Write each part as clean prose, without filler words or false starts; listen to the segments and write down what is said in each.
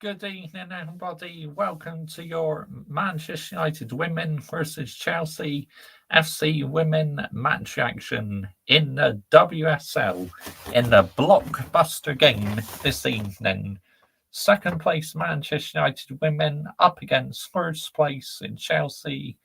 good evening, everybody. Welcome to your Manchester United Women versus Chelsea FC Women match action in the WSL in the blockbuster game this evening. Second place Manchester United Women up against first place in Chelsea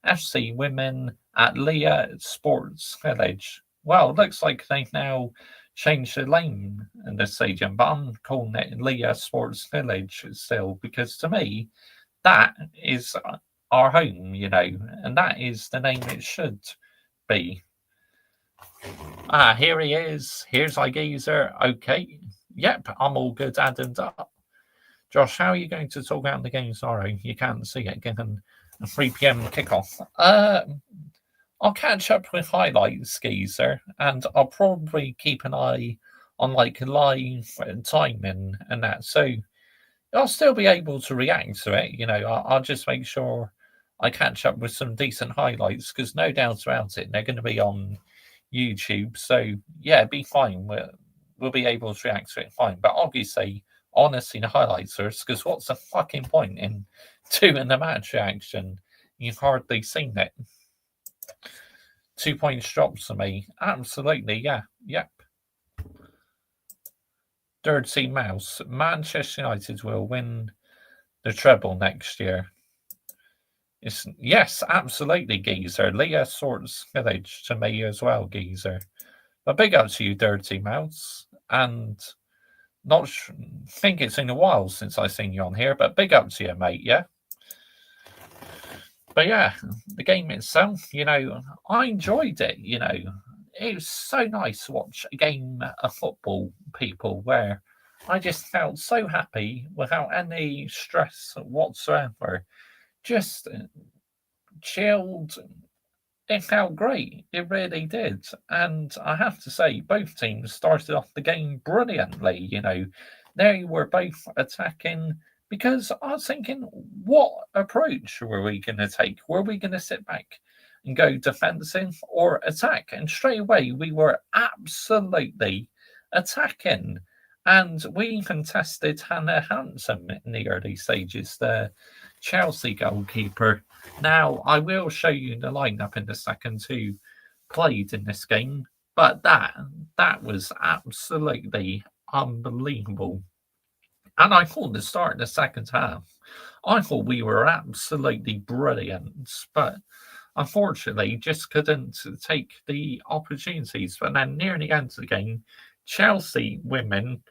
FC Women at Leah Sports Village. Well, looks like they've now changed the name in the stadium, but I'm calling it Leah Sports Village still because to me, that is our home, and that is the name it should be. Here he is. Here's our geezer. Okay. Yep, I'm all good added up. Josh, how are you going to talk about the game tomorrow? You can't see it given a 3 p.m. kickoff. I'll catch up with highlights, geezer, and I'll probably keep an eye on like live timing and that. So I'll still be able to react to it. I'll just make sure I catch up with some decent highlights because no doubt about it, they're going to be on YouTube. So yeah, be fine. We'll be able to react to it fine. But obviously, honestly, the highlights first because what's the fucking point in doing the match reaction? You've hardly seen it. 2 points drops for me. Absolutely, yeah. Yep. Dirty Mouse. Manchester United will win the treble next year. Yes, absolutely, geezer. Leah Sorts Village to me as well, geezer. But big up to you, Dirty Mouse. And think it's in a while since I've seen you on here, but big up to you, mate, yeah? But yeah, the game itself, I enjoyed it, It was so nice to watch a game of football, people, where I just felt so happy without any stress whatsoever. Just chilled. It felt great. It really did. And I have to say, both teams started off the game brilliantly, They were both attacking because I was thinking, what approach were we going to take? Were we going to sit back and go defensive or attack? And straight away, we were absolutely attacking. And we even tested Hannah Hansen in the early stages, the Chelsea goalkeeper. Now, I will show you the lineup in a second who played in this game, but that was absolutely unbelievable. And I thought the start of the second half, I thought we were absolutely brilliant, but unfortunately just couldn't take the opportunities. But then near the end of the game, Chelsea women,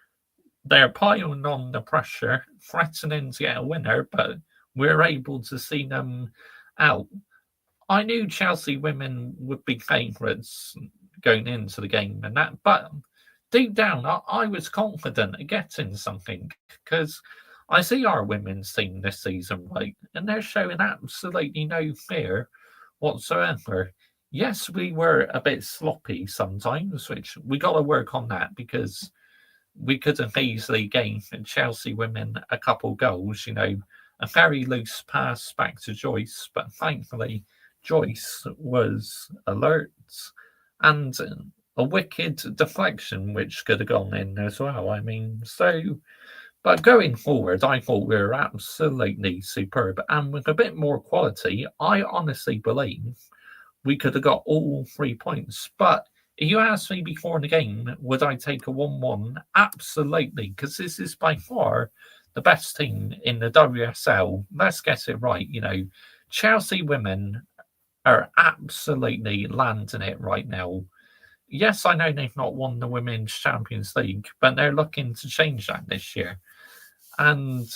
they're piling on the pressure, threatening to get a winner, but we're able to see them out. I knew Chelsea women would be favourites going into the game and that, but deep down, I was confident of getting something because I see our women's team this season, right, and they're showing absolutely no fear whatsoever. Yes, we were a bit sloppy sometimes, which we got to work on that because we could have easily gained Chelsea women a couple goals, a very loose pass back to Joyce, but thankfully Joyce was alert and a wicked deflection which could have gone in as well. But going forward, I thought we were absolutely superb. And with a bit more quality, I honestly believe we could have got all 3 points. But if you asked me before the game, would I take a 1-1? Absolutely, because this is by far the best team in the WSL. Let's get it right, Chelsea women are absolutely landing it right now. Yes, I know they've not won the Women's Champions League, but they're looking to change that this year. And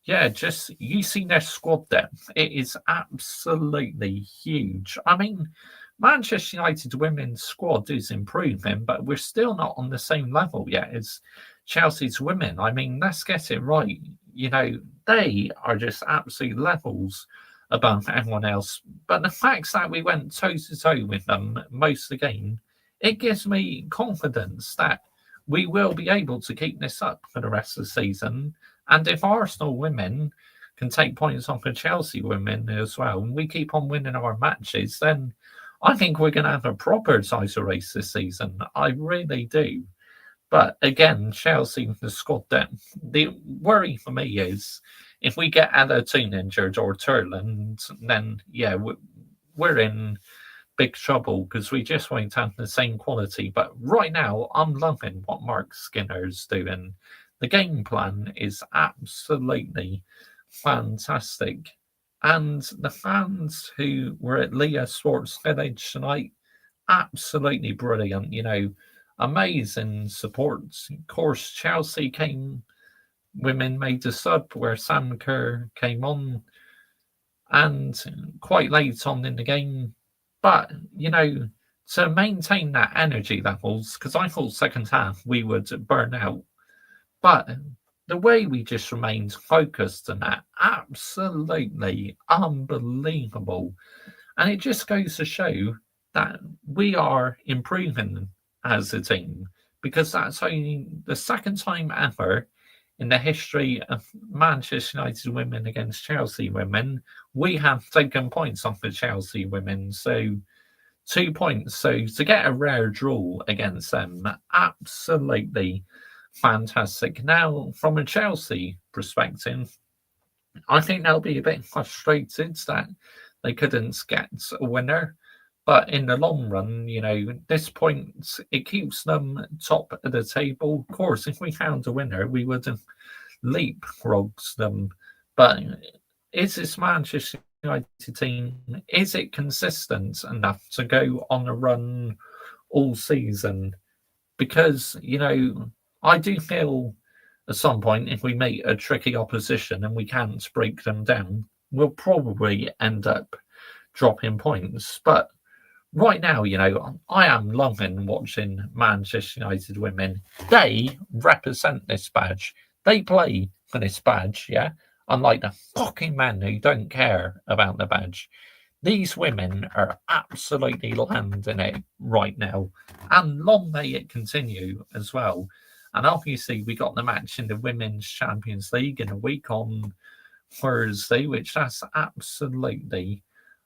yeah, just you see their squad depth. It is absolutely huge. Manchester United women's squad is improving, but we're still not on the same level yet as Chelsea's women. Let's get it right. They are just absolute levels above everyone else. But the fact that we went toe-to-toe with them most of the game, it gives me confidence that we will be able to keep this up for the rest of the season. And if Arsenal women can take points off of Chelsea women as well, and we keep on winning our matches, then I think we're going to have a proper title race this season. I really do. But again, Chelsea with the squad depth. The worry for me is if we get either Toon injured or Turland, then yeah, we're in big trouble because we just won't have the same quality. But right now, I'm loving what Mark Skinner's doing. The game plan is absolutely fantastic. And the fans who were at Leah Sports Village tonight, absolutely brilliant. Amazing support. Of course, Chelsea came, women made a sub where Sam Kerr came on and quite late on in the game. But, to maintain that energy levels, because I thought second half we would burn out. But the way we just remained focused and that, absolutely unbelievable. And it just goes to show that we are improving as a team because that's only the second time ever in the history of Manchester United women against Chelsea women we have taken points off the Chelsea women. So 2 points. So to get a rare draw against them, absolutely fantastic. Now, from a Chelsea perspective, I think they'll be a bit frustrated that they couldn't get a winner. But in the long run, this point, it keeps them top of the table. Of course, if we found a winner, we would have leapfrogged them. But is this Manchester United team, is it consistent enough to go on a run all season? Because, I do feel at some point, if we meet a tricky opposition and we can't break them down, we'll probably end up dropping points. But right now, I am loving watching Manchester United women. They represent this badge. They play for this badge, yeah? Unlike the fucking men who don't care about the badge. These women are absolutely landing it right now. And long may it continue as well. And obviously, we got the match in the Women's Champions League in a week on Thursday, which that's absolutely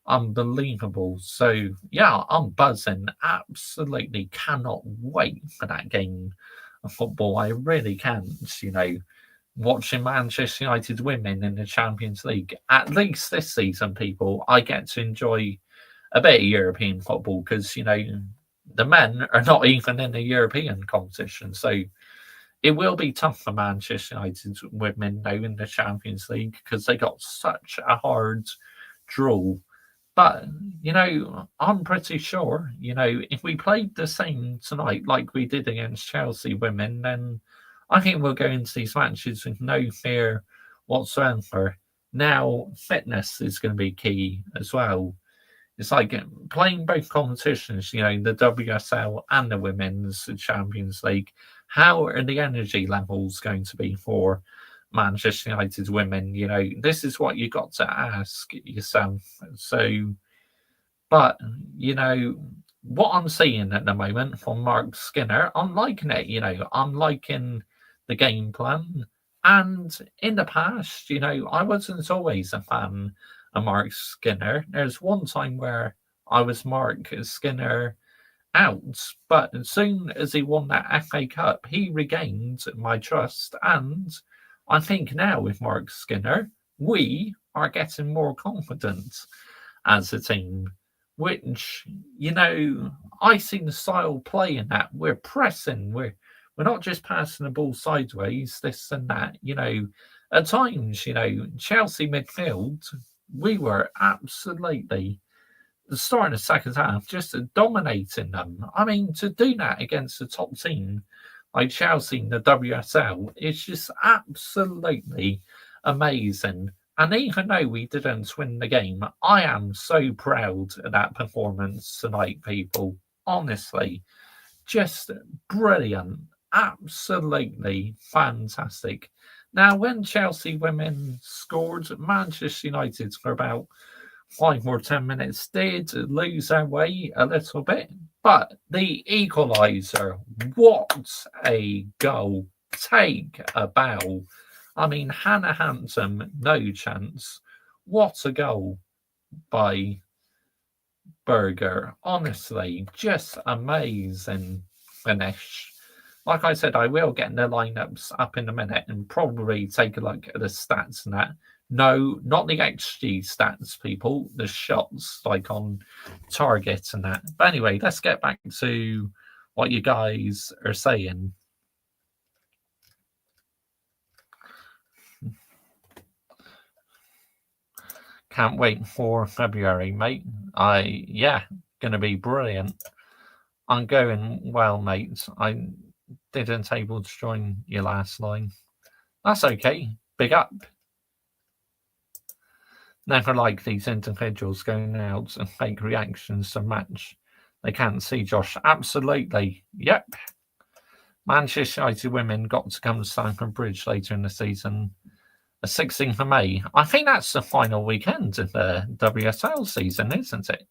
unbelievable. So, yeah, I'm buzzing. Absolutely cannot wait for that game of football. I really can't, watching Manchester United women in the Champions League. At least this season, people, I get to enjoy a bit of European football because, the men are not even in the European competition. So, it will be tough for Manchester United women now in the Champions League because they got such a hard draw. But, I'm pretty sure, if we played the same tonight like we did against Chelsea women, then I think we'll go into these matches with no fear whatsoever. Now, fitness is going to be key as well. It's like playing both competitions, the WSL and the Women's Champions League. How are the energy levels going to be for Manchester United women? This is what you got to ask yourself. So, but, what I'm seeing at the moment from Mark Skinner, I'm liking it. I'm liking the game plan. And in the past, I wasn't always a fan of Mark Skinner. There's one time where I was Mark Skinner out, but as soon as he won that FA Cup, he regained my trust. And I think now with Mark Skinner, we are getting more confident as a team, which, I see the style play in that. We're pressing, we're not just passing the ball sideways, this and that. At times, Chelsea midfield, we were absolutely the start of the second half just dominating them. I mean, to do that against a top team like Chelsea in the WSL is just absolutely amazing. And even though we didn't win the game, I am so proud of that performance tonight, people. Honestly, just brilliant. Absolutely fantastic. Now, when Chelsea women scored, Manchester United for about 5 or 10 minutes did lose their way a little bit, but the equaliser, what a goal! Take a bow. I mean, Hannah Hampton, no chance. What a goal by Berger. Honestly, just amazing finish. Like I said, I will get the lineups up in a minute and probably take a look at the stats and that. No, not the XG stats, people. The shots, like on targets and that. But anyway, let's get back to what you guys are saying. Can't wait for February, mate. Gonna be brilliant. I'm going well, mate. I didn't able to join your last line. That's okay. Big up. Never like these individuals going out and fake reactions to match. They can't see Josh. Absolutely. Yep. Manchester United women got to come to Stamford Bridge later in the season. The 16th of May. I think that's the final weekend of the WSL season, isn't it?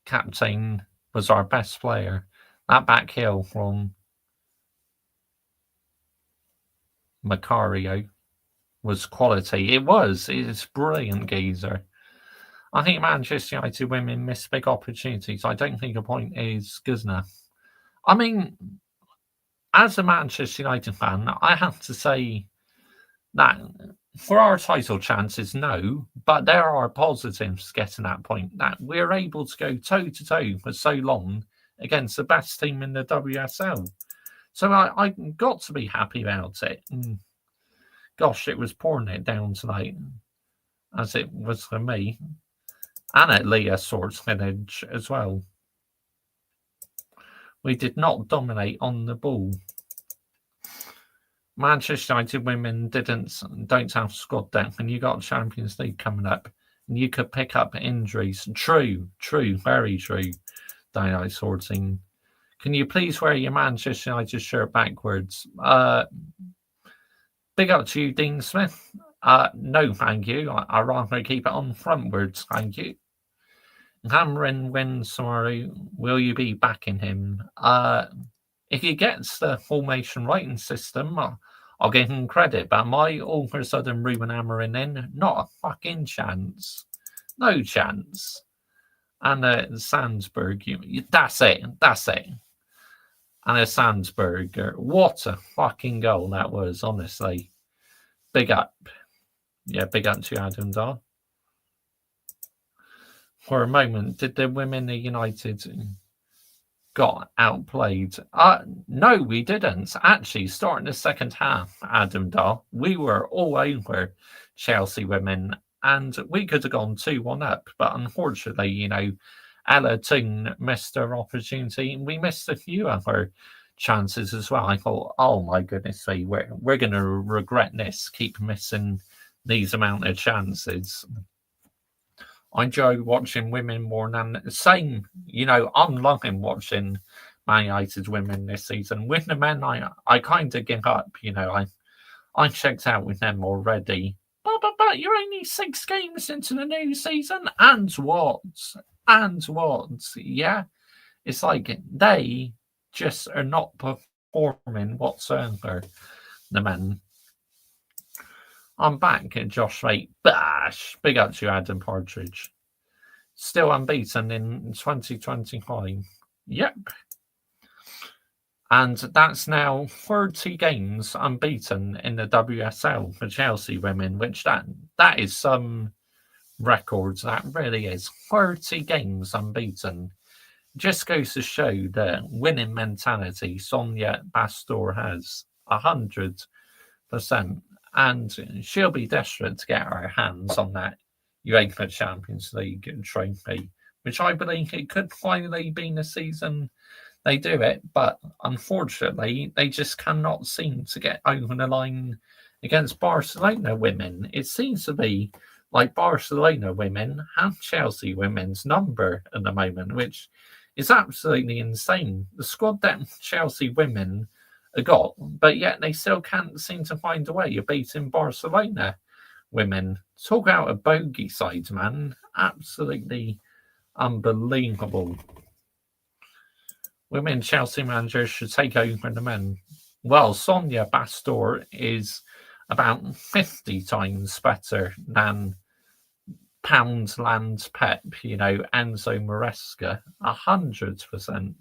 Captain was our best player. That back heel from Macario was quality. It was. It's brilliant, geezer. I think Manchester United women miss big opportunities. I don't think the point is good enough. I mean, as a Manchester United fan, I have to say that for our title chances, no, but there are positives getting that point that we're able to go toe to toe for so long against the best team in the WSL. So I got to be happy about it. And gosh, it was pouring it down tonight, as it was for me, and at Leah Swordsvillage as well. We did not dominate on the ball. Manchester United women don't have squad depth, and you got Champions League coming up, and you could pick up injuries. True, very true. Dynamite Swordsing. Can you please wear your Manchester United shirt backwards? Big up to you, Dean Smith. No, thank you. I'd rather keep it on frontwards, thank you. Cameron wins tomorrow. Will you be backing him? If he gets the formation writing system, I'll give him credit. But my all of a sudden Ruben Amorim in, not a fucking chance. No chance. And Sandsberg, that's it. And a Sandsberg, what a fucking goal that was, honestly. Big up. Yeah, big up to Adam Dar. For a moment, did the women of United got outplayed? No, we didn't. Actually, starting the second half, Adam Dar, we were all over Chelsea women, and we could have gone 2-1 up. But unfortunately, Ella Toon missed her opportunity, and we missed a few of her chances as well. I thought, oh my goodness me, we're going to regret this, keep missing these amount of chances. I enjoy watching women more than same. I'm loving watching Man United women this season. With the men, I kind of give up. I checked out with them already. But you're only 6 games into the new season, and what? Yeah, it's like they just are not performing whatsoever. The men. I'm back at Josh Mate. Bash! Big up to you, Adam Partridge. Still unbeaten in 2025. Yep. And that's now 30 games unbeaten in the WSL for Chelsea women, which that is some records. That really is. 30 games unbeaten. Just goes to show the winning mentality Sonia Bastor has. 100%. And she'll be desperate to get her hands on that UEFA Champions League trophy, which I believe it could finally be the season they do it. But unfortunately, they just cannot seem to get over the line against Barcelona women. It seems to be like Barcelona women have Chelsea women's number at the moment, which is absolutely insane. The squad depth Chelsea women got, but yet they still can't seem to find a way of beating Barcelona women. Talk out a bogey side, man. Absolutely unbelievable. Women Chelsea managers should take over the men. Well, Sonia Bastor is about 50 times better than Poundland Pep, Enzo Maresca, 100%.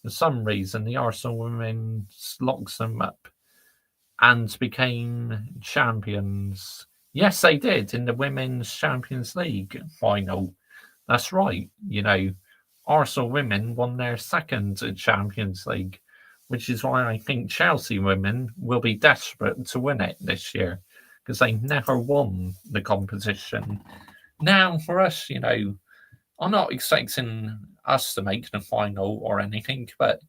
For some reason, the Arsenal women locked them up and became champions. Yes, they did in the Women's Champions League final. That's right. Arsenal women won their second Champions League, which is why I think Chelsea women will be desperate to win it this year because they never won the competition. Now, for us, I'm not expecting us to make the final or anything, but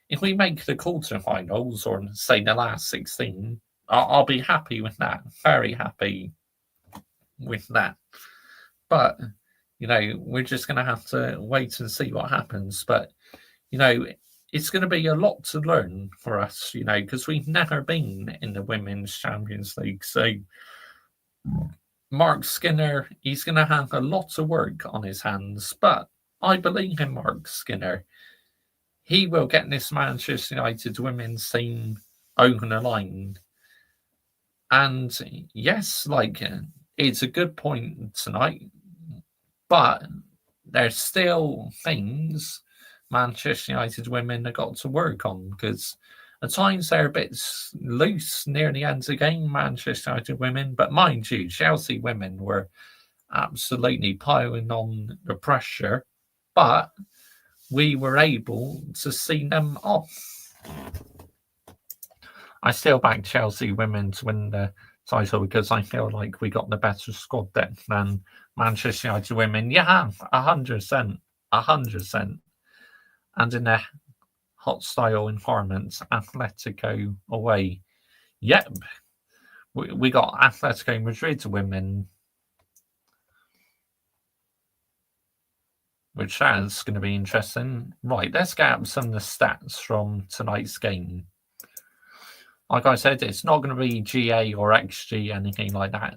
if we make the quarterfinals or say the last 16, I'll be happy with that. Very happy with that. But, we're just going to have to wait and see what happens. But, it's going to be a lot to learn for us, because we've never been in the Women's Champions League. So, Mark Skinner, he's going to have a lot of work on his hands, but I believe in Mark Skinner. He will get this Manchester United women's team over the line. And yes, it's a good point tonight, but there's still things Manchester United women have got to work on because at times they're a bit loose near the end of the game, Manchester United women. But mind you, Chelsea women were absolutely piling on the pressure, but we were able to see them off. I still back Chelsea women to win the title because I feel like we got the better squad depth than Manchester United women. Yeah, 100%, 100%. And in a hostile environment, Atletico away. Yep, we got Atletico Madrid women, which is going to be interesting. Right, let's get up some of the stats from tonight's game. Like I said, it's not going to be GA or XG, anything like that.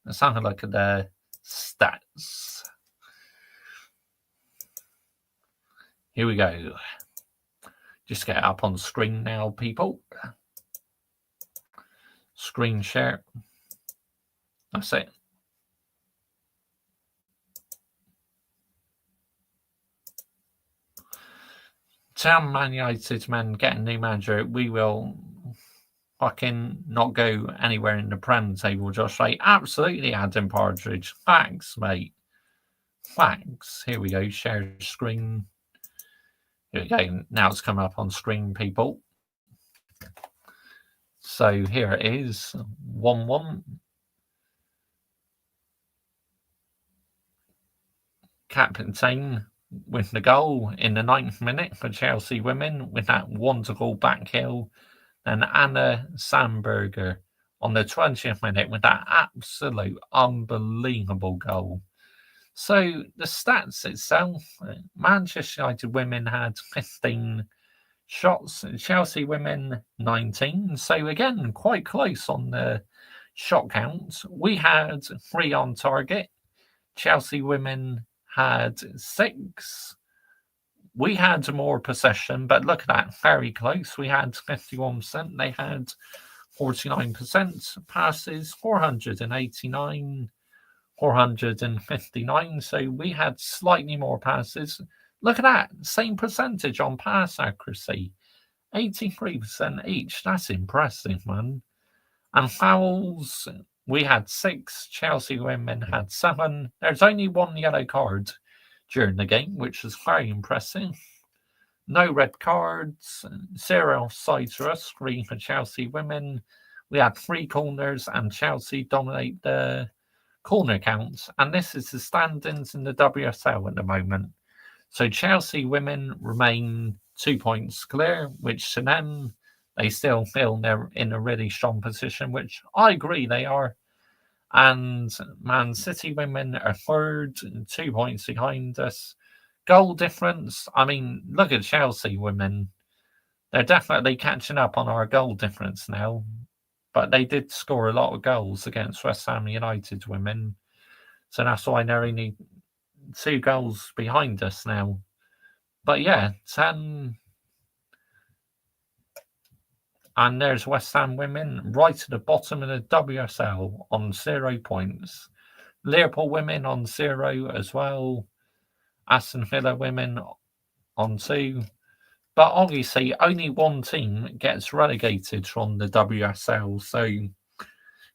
Let's have a look at the stats. Here we go. Just get it up on screen now, people. Screen share. That's it. Town Man United men getting new manager. We will fucking not go anywhere in the Prem table, Josh. Like, absolutely, Adam Partridge. Thanks, mate. Thanks. Here we go. Share screen. Here we go. Now it's coming up on screen, people. So here it is. 1-1. Captain with the goal in the 9th minute for Chelsea women with that wonderful back heel. And Anna Sandberger on the 20th minute with that absolute unbelievable goal. So the stats itself, Manchester United women had 15 shots, Chelsea women 19. So again, quite close on the shot count. We had 3 on target. Chelsea women had 6. We had more possession, but look at that, very close. We had 51%. They had 49% passes, 489, 459. So we had slightly more passes. Look at that, same percentage on pass accuracy, 83% each. That's impressive, man. And fouls, we had 6. Chelsea women had 7. There's only 1 yellow card during the game, which was very impressive. No red cards, 0 offsides for us, 3 for Chelsea women. We had 3 corners, and Chelsea dominate the corner counts. And this is the standings in the WSL at the moment. So Chelsea women remain 2 points clear, which to them, they still feel they're in a really strong position, which I agree they are. And Man City women are 3rd, 2 points behind us. Goal difference, I mean, look at Chelsea women. They're definitely catching up on our goal difference now. But they did score a lot of goals against West Ham United women. So that's why they're only 2 goals behind us now. But yeah, 10. And there's West Ham women right at the bottom of the WSL on 0 points. Liverpool women on 0 as well. Aston Villa women on 2. But obviously, only one team gets relegated from the WSL. So,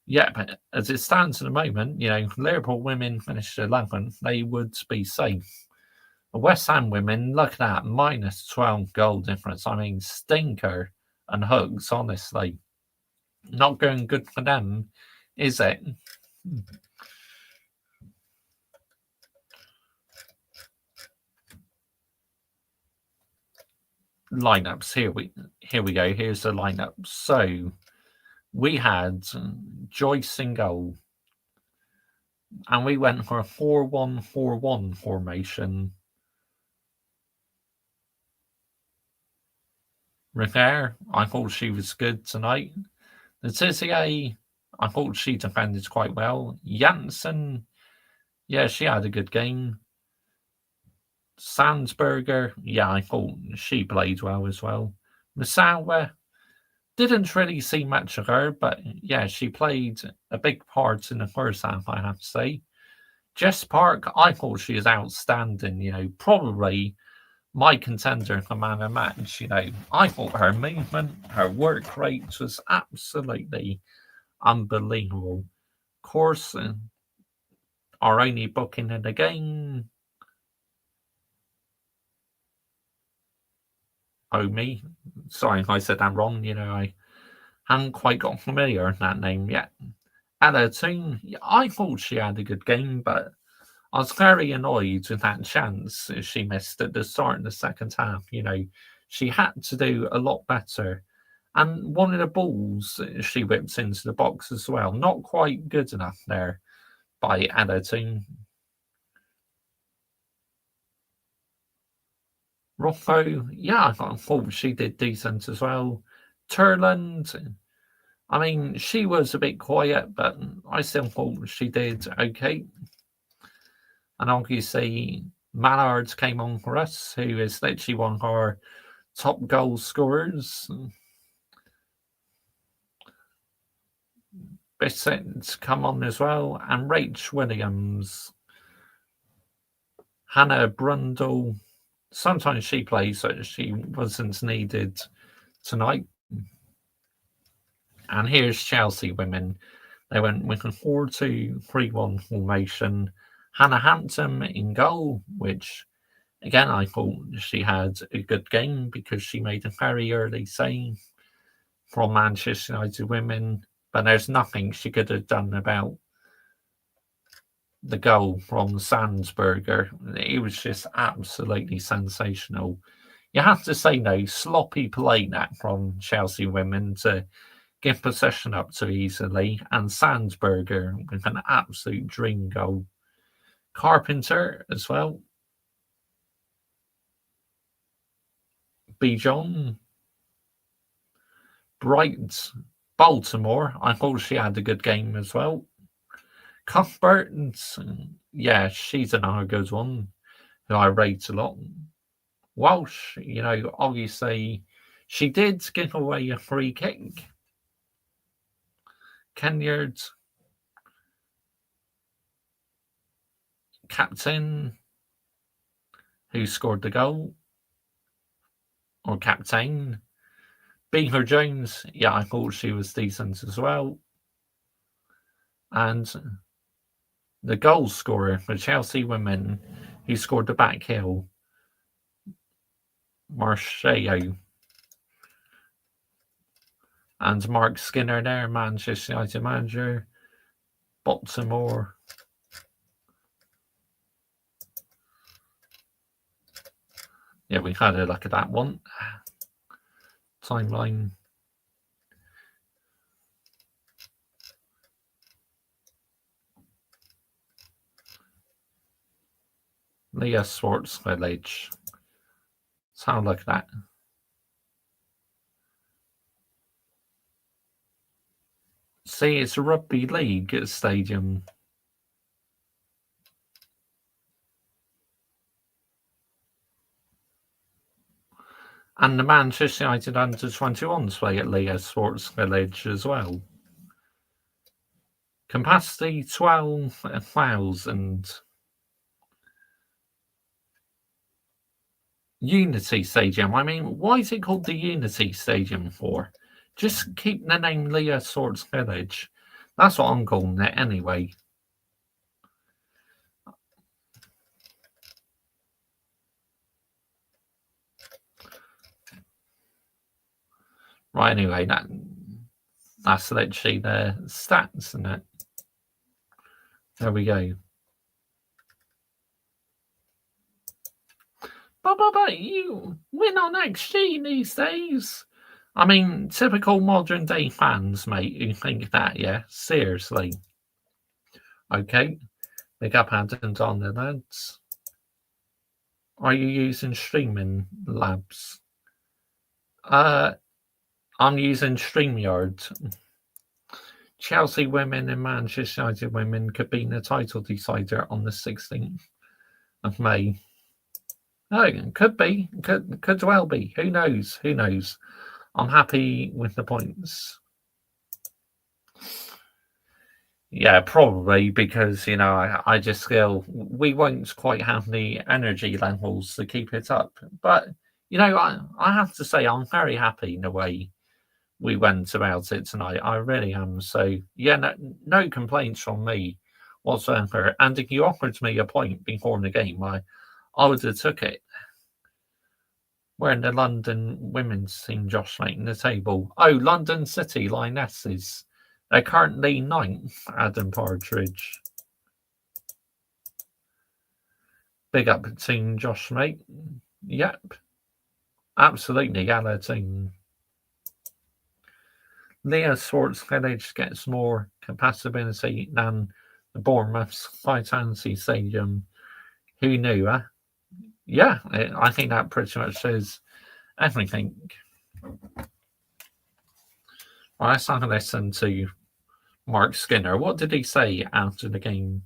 yeah, but as it stands at the moment, Liverpool women finished 11th. They would be safe. The West Ham women, look at that, minus 12 goal difference. I mean, stinker and hugs, honestly. Not going good for them, is it? Lineups. Here we go. Here's the lineup. So we had Joyce in goal, and we went for a 4-1-4-1 formation. Repair, I thought she was good tonight. The Tizier, I thought she defended quite well. Janssen, yeah, she had a good game. Sandsberger, yeah, I thought she played well as well. Misawa, didn't really see much of her, but yeah, she played a big part in the first half, I have to say. Jess Park, I thought she was outstanding, probably my contender for man of match. I thought her movement, her work rate was absolutely unbelievable. Of course, our only booking in the game. Oh, me. Sorry if I said that wrong. I haven't quite got familiar with that name yet. Ella Toon, I thought she had a good game, but I was very annoyed with that chance she missed at the start of the second half. She had to do a lot better. And one of the balls she whipped into the box as well. Not quite good enough there by Toon. Rocco, yeah, I thought she did decent as well. Turland, I mean, she was a bit quiet, but I still thought she did okay. And obviously, Mallard came on for us, who is literally one of our top goal scorers. Bissett come on as well, and Rach Williams. Hannah Brundle, sometimes she plays, so she wasn't needed tonight. And here's Chelsea women. They went with a 4-2-3-1 formation. Hannah Hampton in goal, which again I thought she had a good game because she made a very early save from Manchester United women. But there's nothing she could have done about the goal from Sandsberger. It was just absolutely sensational. You have to say no, sloppy play that from Chelsea women to give possession up too easily, and Sandsberger with an absolute dream goal. Carpenter as well. Bijon. Bright. Baltimore. I thought she had a good game as well. Cuthbert, yeah, she's another good one who I rate a lot. Walsh, obviously she did give away a free kick. Kenyard, captain, who scored the goal, or captain. Beaver Jones, yeah, I thought she was decent as well. And the goal scorer for Chelsea women, who scored the back heel, Marcheo. And Mark Skinner there, Manchester United manager. Baltimore. Yeah, we had a look at that one. Timeline. Leah Swartz Village. Let's have a look at that. See, it's a rugby league stadium. And the Manchester United under 21s play at Leah Sports Village as well. Capacity 12,000. Unity Stadium. I mean, why is it called the Unity Stadium for? Just keep the name Leah Swords Village. That's what I'm calling it anyway. Right, anyway, that's literally the stats, isn't it? There we go. But you win on XG these days. I mean, typical modern day fans, mate, who think that, yeah? Seriously. Okay. Big up Adams on the lads. Are you using streaming labs? I'm using StreamYard. Chelsea women and Manchester United women could be the title decider on the 16th of May. Oh, could be. Could well be. Who knows? Who knows? I'm happy with the points. Yeah, probably because, you know, I just feel we won't quite have the energy levels to keep it up. But, you know, I have to say I'm very happy in the way we went about it tonight. I really am. So, yeah, no complaints from me whatsoever. And if you offered me a point before the game, I would have took it. We're in the London women's team, Josh, making the table. Oh, London City Lionesses. They're currently 9th, Adam Partridge. Big up team, Josh, mate. Yep. Absolutely, gala team. Leah Swords Village gets more capacity than the Bournemouth's Vitality Stadium. Who knew, huh? Yeah, I think that pretty much says everything. Well, let's have a listen to Mark Skinner. What did he say after the game?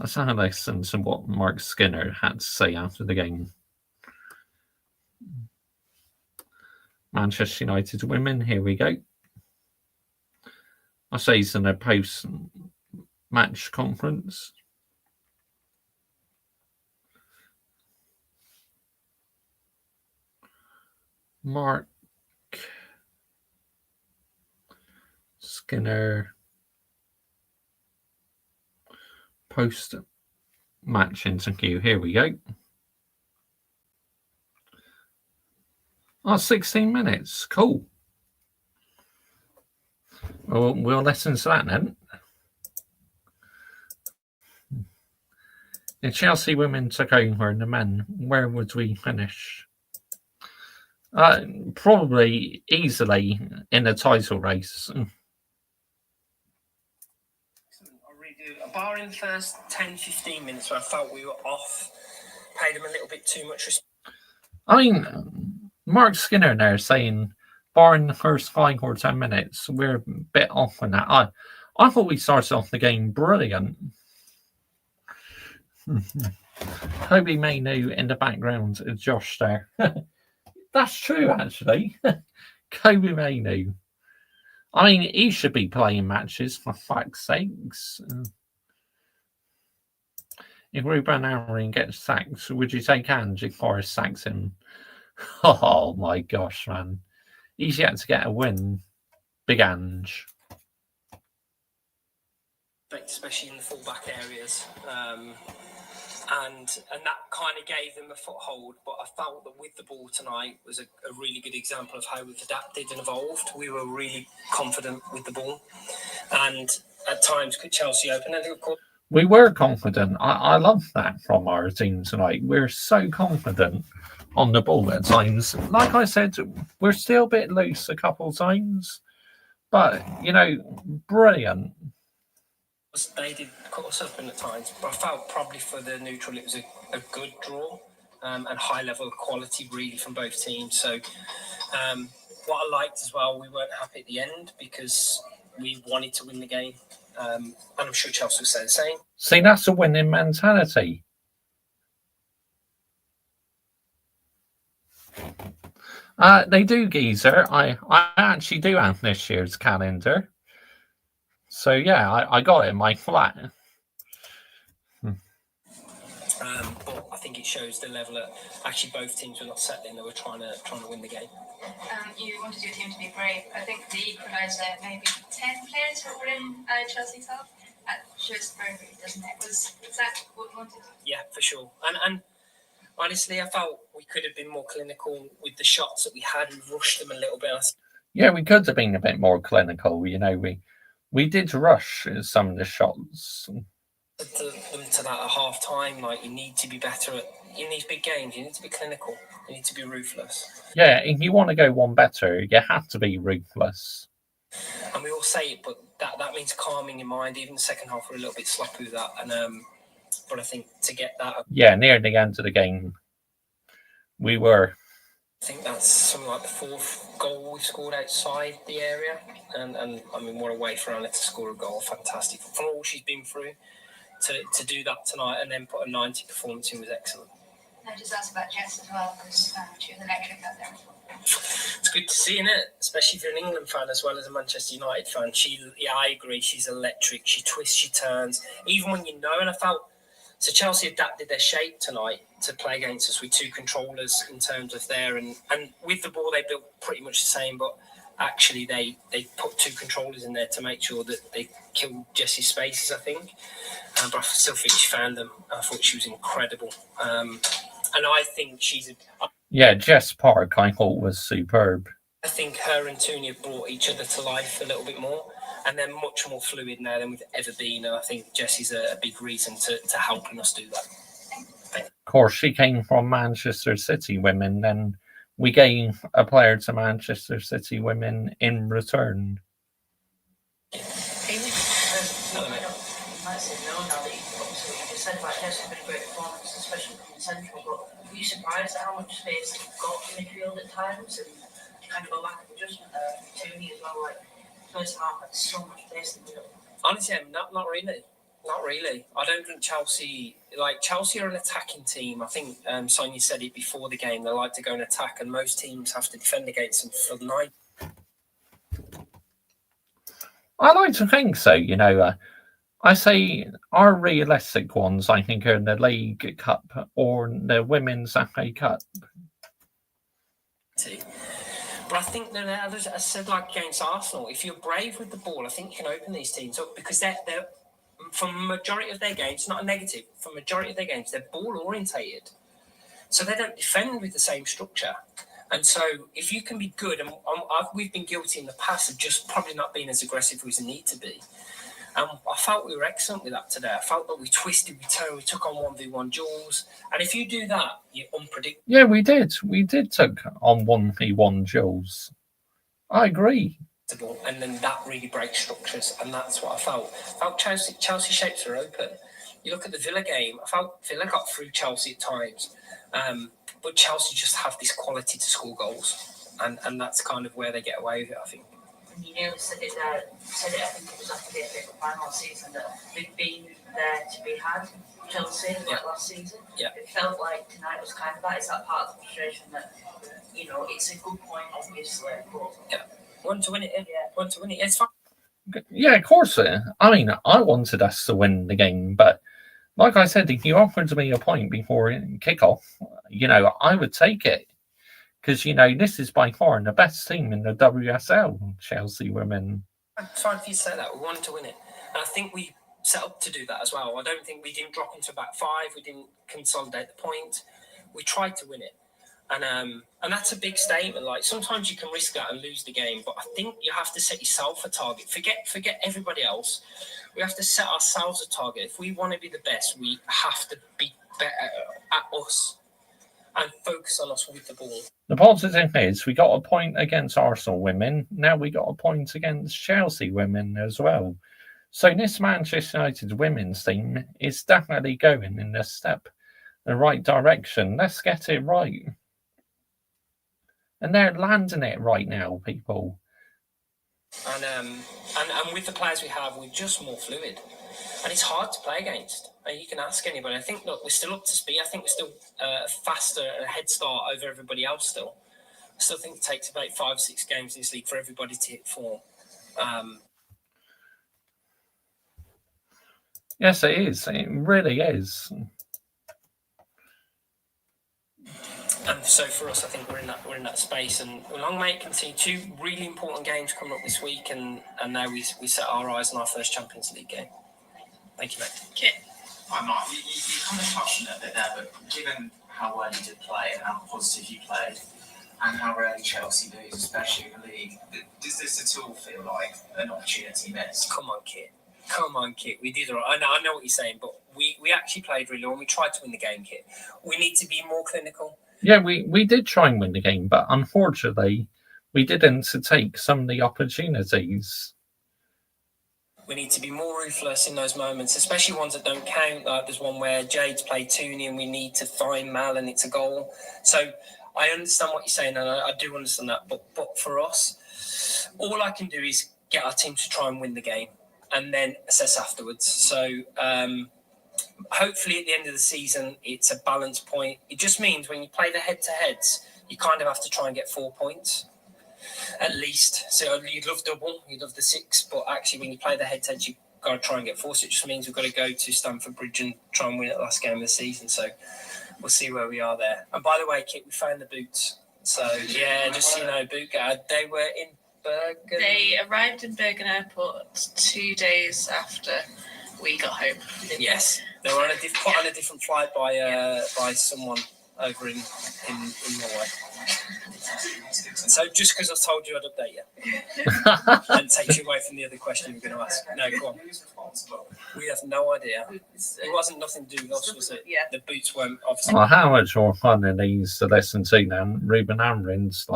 Let's have a listen to what Mark Skinner had to say after the game. Manchester United women, here we go. I say it's in a post-match conference. Mark Skinner post-match interview. Here we go. Oh, 16 minutes. Cool. Well, we'll listen to that then. If Chelsea women took over and the men, where would we finish? Probably easily in the title race. Barring the first 10-15 minutes where I felt we were off, paid them a little bit too much respect. I mean, Mark Skinner there saying, barring the first 5 or 10 minutes, we're a bit off on that. I thought we started off the game brilliant. Kobe Mainu in the background, Josh there. That's true, actually. Kobe Mainu. I mean, he should be playing matches, for fuck's sakes. If Ruben Amorim gets sacked, would you take Ange if Forrest sacks him? Oh my gosh, man. He's yet to get a win. Big Ange. Especially in the fullback areas. And that kind of gave them a foothold. But I felt that with the ball tonight was a really good example of how we've adapted and evolved. We were really confident with the ball. And at times, could Chelsea open it? Of course. We were confident. I love that from our team tonight. We're so confident on the ball at times. Like I said, we're still a bit loose a couple of times. But, you know, brilliant. They did cut us up in at times, but I felt probably for the neutral it was a good draw and high level of quality really from both teams. So what I liked as well, we weren't happy at the end because we wanted to win the game, and I'm sure Chelsea will say the same. See, that's a winning mentality. They do, Geezer. I actually do have this year's calendar. So yeah, I got it in my flat. But I think it shows the level that actually both teams were not settling; they were trying to win the game. You wanted your team to be brave. I think the equaliser, maybe 10 players who were in Chelsea's half. That shows bravery, doesn't it? Was that what you wanted? Yeah, for sure. And honestly, I felt we could have been more clinical with the shots that we had. We rushed them a little bit. Yeah, we could have been a bit more clinical. You know, we did rush some of the shots. Them to that at half time, like you need to be better in these big games. You need to be clinical. You need to be ruthless. Yeah, if you want to go one better, you have to be ruthless. And we all say it, but that means calming your mind. Even the second half, we're a little bit sloppy with that. And but I think to get that, yeah, near the end of the game, we were. I think that's something like the fourth goal we've scored outside the area, and I mean, what a way for Anna to score a goal! Fantastic from all she's been through. To do that tonight and then put a 90 performance in was excellent. I just asked about Jess as well because she was electric out there. It's good to see, isn't it? Especially if you're an England fan as well as a Manchester United fan. I agree. She's electric. She twists, she turns. Even when you know, and I felt so Chelsea adapted their shape tonight to play against us with two controllers in terms of there and with the ball they built pretty much the same, but actually they put two controllers in there to make sure that they killed Jessie's spaces, I think. But I still think she found them. I thought she was incredible. And I think yeah, Jess Park, I thought was superb. I think her and Tony have brought each other to life a little bit more. And they're much more fluid now than we've ever been. And I think Jessie's a big reason to helping us do that. Of course, she came from Manchester City women, and we gave a player to Manchester City women in return. Said about Jess has been a great performance, especially from central, but were you surprised at how much space they've got in midfield at times and kind of a lack of adjustment there? Tony as well, like first half had so much space in the middle. Honestly, not really. Not really. I don't think Chelsea are an attacking team. I think Sonia said it before the game. They like to go and attack, and most teams have to defend against them for the night. I like to think so, you know. I say our realistic ones, I think, are in the League Cup or the Women's FA Cup. But I think there are others, I said, like against Arsenal, if you're brave with the ball, I think you can open these teams up because they're from the majority of their games, not a negative, for majority of their games, they're ball orientated. So they don't defend with the same structure. And so if you can be good, and we've been guilty in the past of just probably not being as aggressive as we need to be. I felt we were excellent with that today. I felt that we twisted, we turned, we took on 1v1 duels. And if you do that, you're unpredictable. Yeah, we did. We did take on 1v1 duels. I agree. And then that really breaks structures. And that's what I felt. I felt Chelsea shapes are open. You look at the Villa game, I felt Villa got through Chelsea at times. But Chelsea just have this quality to score goals. And that's kind of where they get away with it, I think. You nearly said it there. I think it was after the FA Cup final season that they'd been there to be had. Chelsea last season. Yeah. It felt like tonight was kind of that. It's that part of the frustration that it's a good point, obviously, but want to win it. Want to win it. It's fine. Yeah, of course. I mean, I wanted us to win the game, but like I said, if you offered me a point before kickoff, I would take it. Because, this is by far the best team in the WSL, Chelsea women. It's fine if you say that. We wanted to win it. And I think we set up to do that as well. I don't think we didn't drop into back five. We didn't consolidate the point. We tried to win it. And that's a big statement. Like, sometimes you can risk that and lose the game. But I think you have to set yourself a target. Forget everybody else. We have to set ourselves a target. If we want to be the best, we have to be better at us and focus on us with the ball. The positive is we got a point against Arsenal women. Now we got a point against Chelsea women as well. So this Manchester United women's team is definitely going in the right direction. Let's get it right. And they're landing it right now, people. And with the players we have, we're just more fluid. And it's hard to play against. And you can ask anybody. I think, look, we're still up to speed. I think we're still faster, a head start over everybody else still. I still think it takes about 5 or 6 games in this league for everybody to hit form. Yes, it is. It really is. And so for us, I think we're in that space. And long may it continue. 2 really important games coming up this week, and now we set our eyes on our first Champions League game. Thank you, mate. Kit. Hi, Mark. You kind of touched on it a bit there, but given how well you did play and how positive you played, and how rarely Chelsea lose, especially in the league, does this at all feel like an opportunity missed? Come on, Kit. We did all right. I know what you're saying, but we actually played really well. We tried to win the game, Kit. We need to be more clinical. Yeah, we did try and win the game, but unfortunately, we didn't take some of the opportunities. We need to be more ruthless in those moments, especially ones that don't count. Like there's one where Jade's played Tooney and we need to find Mal and it's a goal. So I understand what you're saying, and I do understand that. But for us, all I can do is get our team to try and win the game and then assess afterwards. So hopefully at the end of the season, it's a balance point. It just means when you play the head-to-heads, you kind of have to try and get 4 points. At least. So you'd love double, you'd love the 6, but actually when you play the head-to-head, you've got to try and get 4. So it just means we've got to go to Stamford Bridge and try and win it the last game of the season. So we'll see where we are there. And by the way, Kit, we found the boots. So yeah, just so you know, boot guard. They were in Bergen. They arrived in Bergen Airport 2 days after we got home. Yes, they were on a different flight by someone over in Norway. So just because I told you I'd update you and take you away from the other question you're going to ask. No, go on. We have no idea. It wasn't nothing to do with us, was it? Yeah. The boots weren't obviously. Well, how much more fun are these to listen to than Ruben Amorim's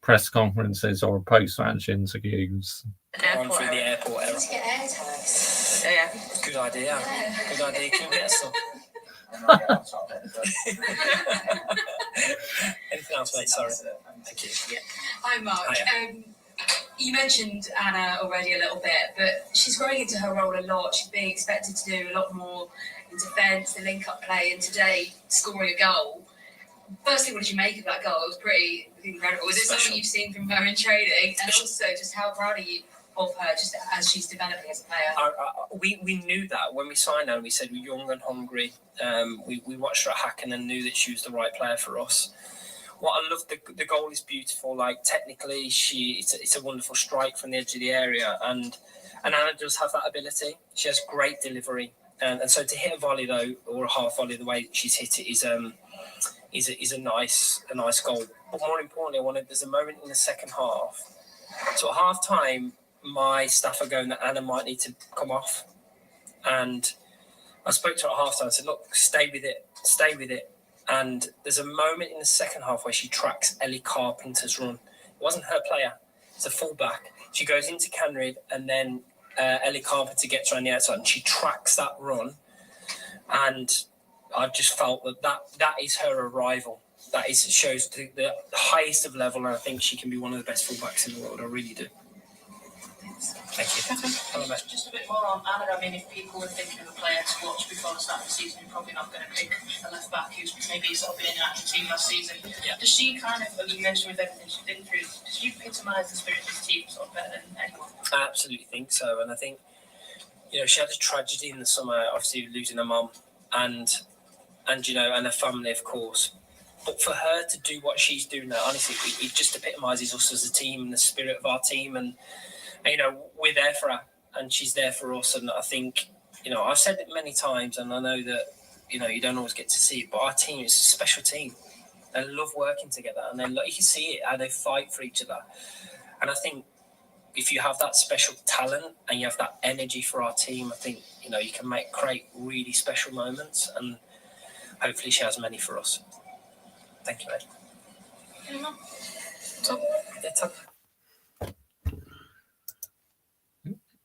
press conferences or post-match interviews? Gone through the airport era. Let's get air tags. Yeah. Good idea. Good idea. Can you get us some? Anything else, mate? Sorry. Thank you. Yeah. Hi, Mark. Hiya. You mentioned Anna already a little bit, but she's growing into her role a lot. She's being expected to do a lot more in defence, the link-up play, and today scoring a goal. Firstly, what did you make of that goal? It was pretty incredible. Is it Special. something you've seen from her in training? And Special. also, just how proud are you of her just as she's developing as a player? We knew that when we signed her. We said we're young and hungry. We watched her at Hacken and knew that she was the right player for us. What I love, the goal is beautiful. Like technically, it's a wonderful strike from the edge of the area, and Anna does have that ability. She has great delivery, and so to hit a volley though, or a half volley, the way that she's hit it is a nice goal. But more importantly, there's a moment in the second half. So at half time, my staff are going that Anna might need to come off, and I spoke to her at half time. I said, "Look, stay with it." And there's a moment in the second half where she tracks Ellie Carpenter's run. It wasn't her player; it's a fullback. She goes into Canrid, and then Ellie Carpenter gets her on the outside, and she tracks that run. And I've just felt that is her arrival. That shows the highest of level, and I think she can be one of the best fullbacks in the world. I really do. Thank you. Hello, mate. Just a bit more on Anna. I mean, if people were thinking of a player to watch before the start of the season, you're probably not going to pick a left back who's maybe sort of been in an active team last season. Yeah. Does she kind of, as you mentioned with everything she's been through, does she epitomise the spirit of the team sort of better than anyone? I absolutely think so, and I think she had a tragedy in the summer, obviously losing her mum, and her family, of course. But for her to do what she's doing now, honestly, it just epitomises us as a team and the spirit of our team, and we're there for her, and she's there for us. And I think, I've said it many times, and I know that, you don't always get to see it, but our team is a special team. They love working together, and you can see it, how they fight for each other. And I think if you have that special talent and you have that energy for our team, I think, you can create really special moments, and hopefully she has many for us. Thank you, mate.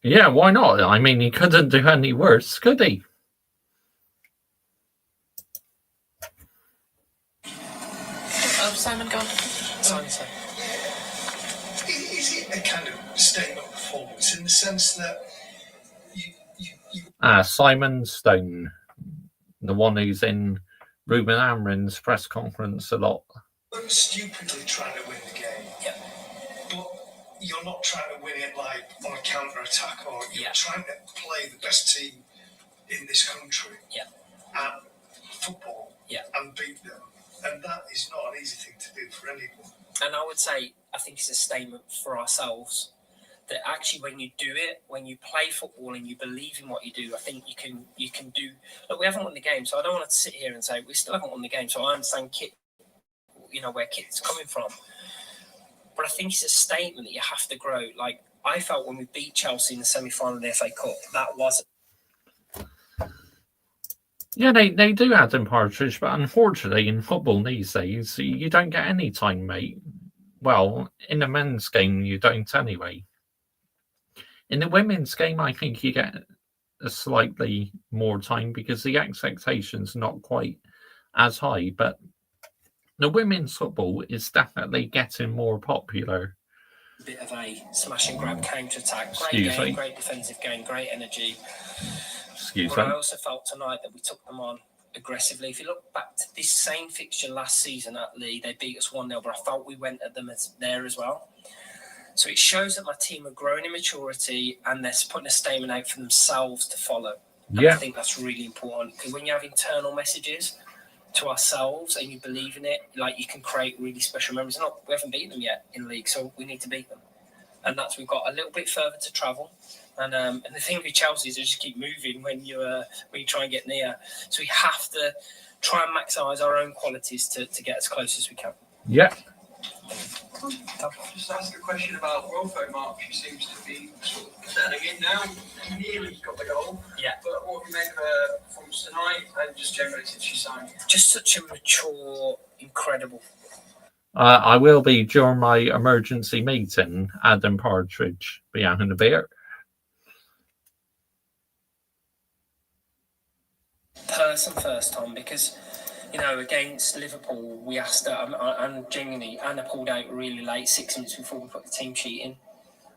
Yeah, why not? I mean, he couldn't do any worse, could he? Oh, Simon, go on. Simon, say. Is it a kind of statement performance in the sense that you Simon Stone, the one who's in Ruben Amorim's press conference a lot. weren't stupidly trying to win the game, Yeah. but you're not trying to win it like on a counter-attack, or you're Yeah. trying to play the best team in this country Yeah. at football Yeah. and beat them. And that is not an easy thing to do for anyone. And I would say, I think it's a statement for ourselves that actually when you do it, when you play football and you believe in what you do, I think you can do. Look, we haven't won the game, so I don't want to sit here and say we still haven't won the game. So I understand where Kit's coming from, but I think it's a statement that you have to grow. Like I felt when we beat Chelsea in the semi-final of the FA Cup, that was. Yeah, they do Adam Partridge, but unfortunately in football these days, you don't get any time, mate. Well, in the men's game, you don't anyway. In the women's game, I think you get a slightly more time because the expectation's not quite as high, but the women's football is definitely getting more popular. A bit of a smash and grab counter attack. Great Excuse game, me. great defensive game, great energy. Excuse But me. I also felt tonight that we took them on aggressively. If you look back to this same fixture last season at Lee, they beat us 1-0, but I felt we went at them there as well. So it shows that my team are growing in maturity and they're putting a statement out for themselves to follow. And I Yeah, think that's really important because when you have internal messages to ourselves and you believe in it, like you can create really special memories. We haven't beaten them yet in league, so we need to beat them. And we've got a little bit further to travel. And the thing with Chelsea is they just keep moving when you try and get near. So we have to try and maximise our own qualities to get as close as we can. yeah. Just ask a question about Wilfo Mark, who seems to be sort of settling in now. Nearly got the goal. Yeah. But what have you made of her performance tonight and just generally since she signed? Just such a mature, incredible. I will be during my emergency meeting, Adam Partridge behind the beer. Person first, Tom, because against Liverpool, we asked her, and genuinely, Anna pulled out really late, 6 minutes before we put the team sheet in,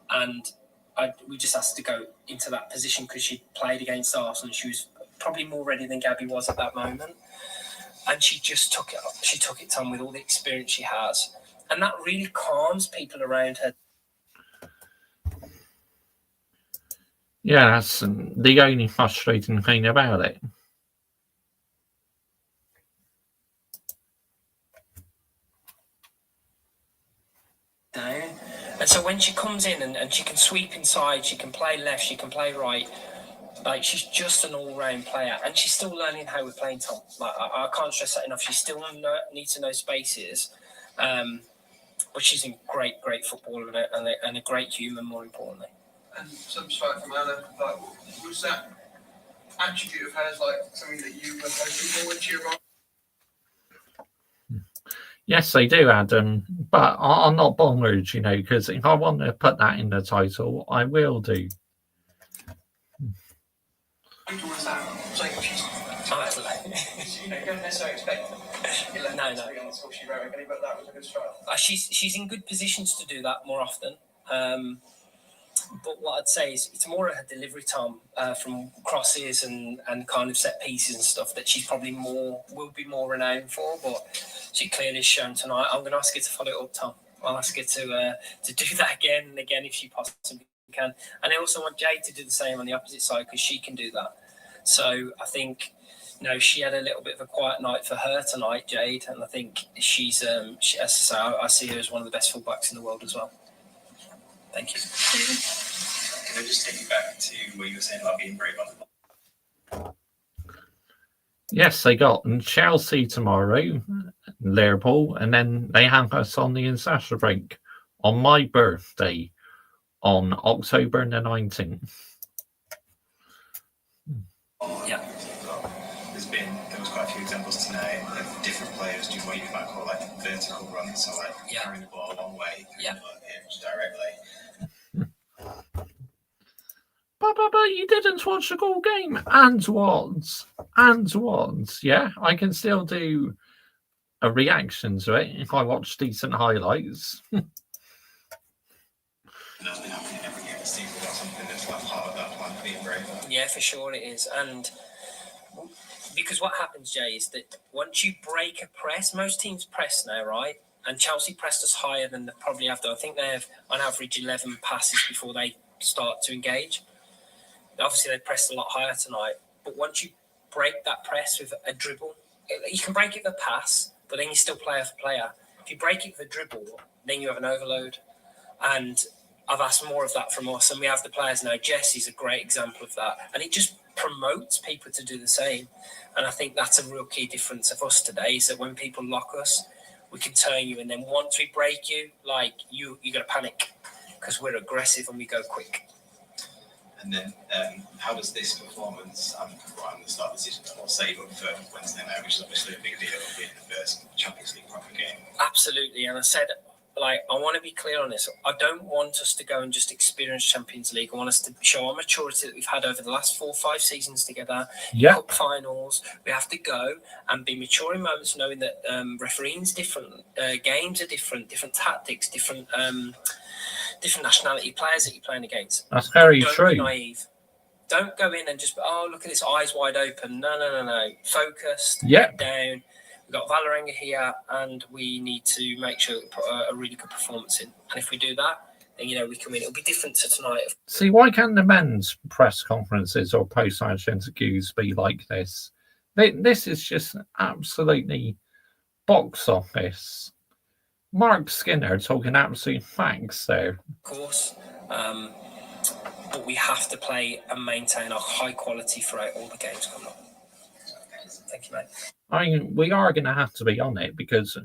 and we just asked her to go into that position because she played against Arsenal. She was probably more ready than Gabby was at that moment, and she just took it. She took it on with all the experience she has, and that really calms people around her. Yeah, that's the only frustrating thing about it. Down. And so when she comes in and she can sweep inside, she can play left, she can play right. Like she's just an all-round player, and she's still learning how we're playing, Tom. Like I can't stress that enough. She still needs to know spaces, but she's a great footballer and a great human, more importantly. And some side from Anna, like, was that attribute of hers like something that you were hoping for when she arrived? Yes, they do, Adam, but I'm not bothered, because if I want to put that in the title, I will do. Or was that something she's you don't necessarily expect No. to be on the score sheet regularly, but that was a good strike. She's in good positions to do that more often. But what I'd say is it's more of her delivery time from crosses and kind of set pieces and stuff that she's probably will be more renowned for. But she clearly has shown tonight. I'm going to ask her to follow it up, Tom. I'll ask her to do that again and again if she possibly can. And I also want Jade to do the same on the opposite side because she can do that. So I think she had a little bit of a quiet night for her tonight, Jade, and I think she's as I say, I see her as one of the best fullbacks in the world as well. Thank you. Can I just take you back to what you were saying about being brave on the ball? Yes, they got Chelsea tomorrow, Liverpool, and then they have us on the international break on my birthday on October the 19th. Yeah. There was quite a few examples tonight of different players doing what you might call like vertical runs, so like carrying the ball a long way, directly. But you didn't watch the whole game. And what? Yeah, I can still do a reaction to it if I watch decent highlights. That's been happening every game this season. That's something that's like part of that plan being brave. Yeah, for sure it is. And because what happens, Jay, is that once you break a press, most teams press now, right? And Chelsea pressed us higher than they probably have done. I think they have, on average, 11 passes before they start to engage. Obviously, they pressed a lot higher tonight. But once you break that press with a dribble, you can break it with a pass, but then you still player for player. If you break it with a dribble, then you have an overload. And I've asked more of that from us, and we have the players now. Jesse's a great example of that. And it just promotes people to do the same. And I think that's a real key difference of us today, is that when people lock us, we can turn you. And then once we break you, like, you're going to panic because we're aggressive and we go quick. And then how does this performance, right at the start of the season, save up for Wednesday night, which is obviously a big deal, being the first Champions League proper game? Absolutely. And I said, like, I want to be clear on this. I don't want us to go and just experience Champions League. I want us to show our maturity that we've had over the last 4 or 5 seasons together. Yeah. Cup finals. We have to go and be mature in moments, knowing that refereeing's different, games are different tactics, different nationality players that you're playing against. That's very Don't true. be naive. Don't go in and just, look at this, eyes wide open. No. Focused, head down. We've got Valerenga here, and we need to make sure we put a really good performance in. And if we do that, then, we can win. It'll be different to tonight. See, why can't the men's press conferences or post-match interviews be like this? This is just absolutely box office. Mark Skinner talking absolute facts there. Of course. But we have to play and maintain our high quality throughout all the games coming up. Thank you, mate. I mean, we are going to have to be on it because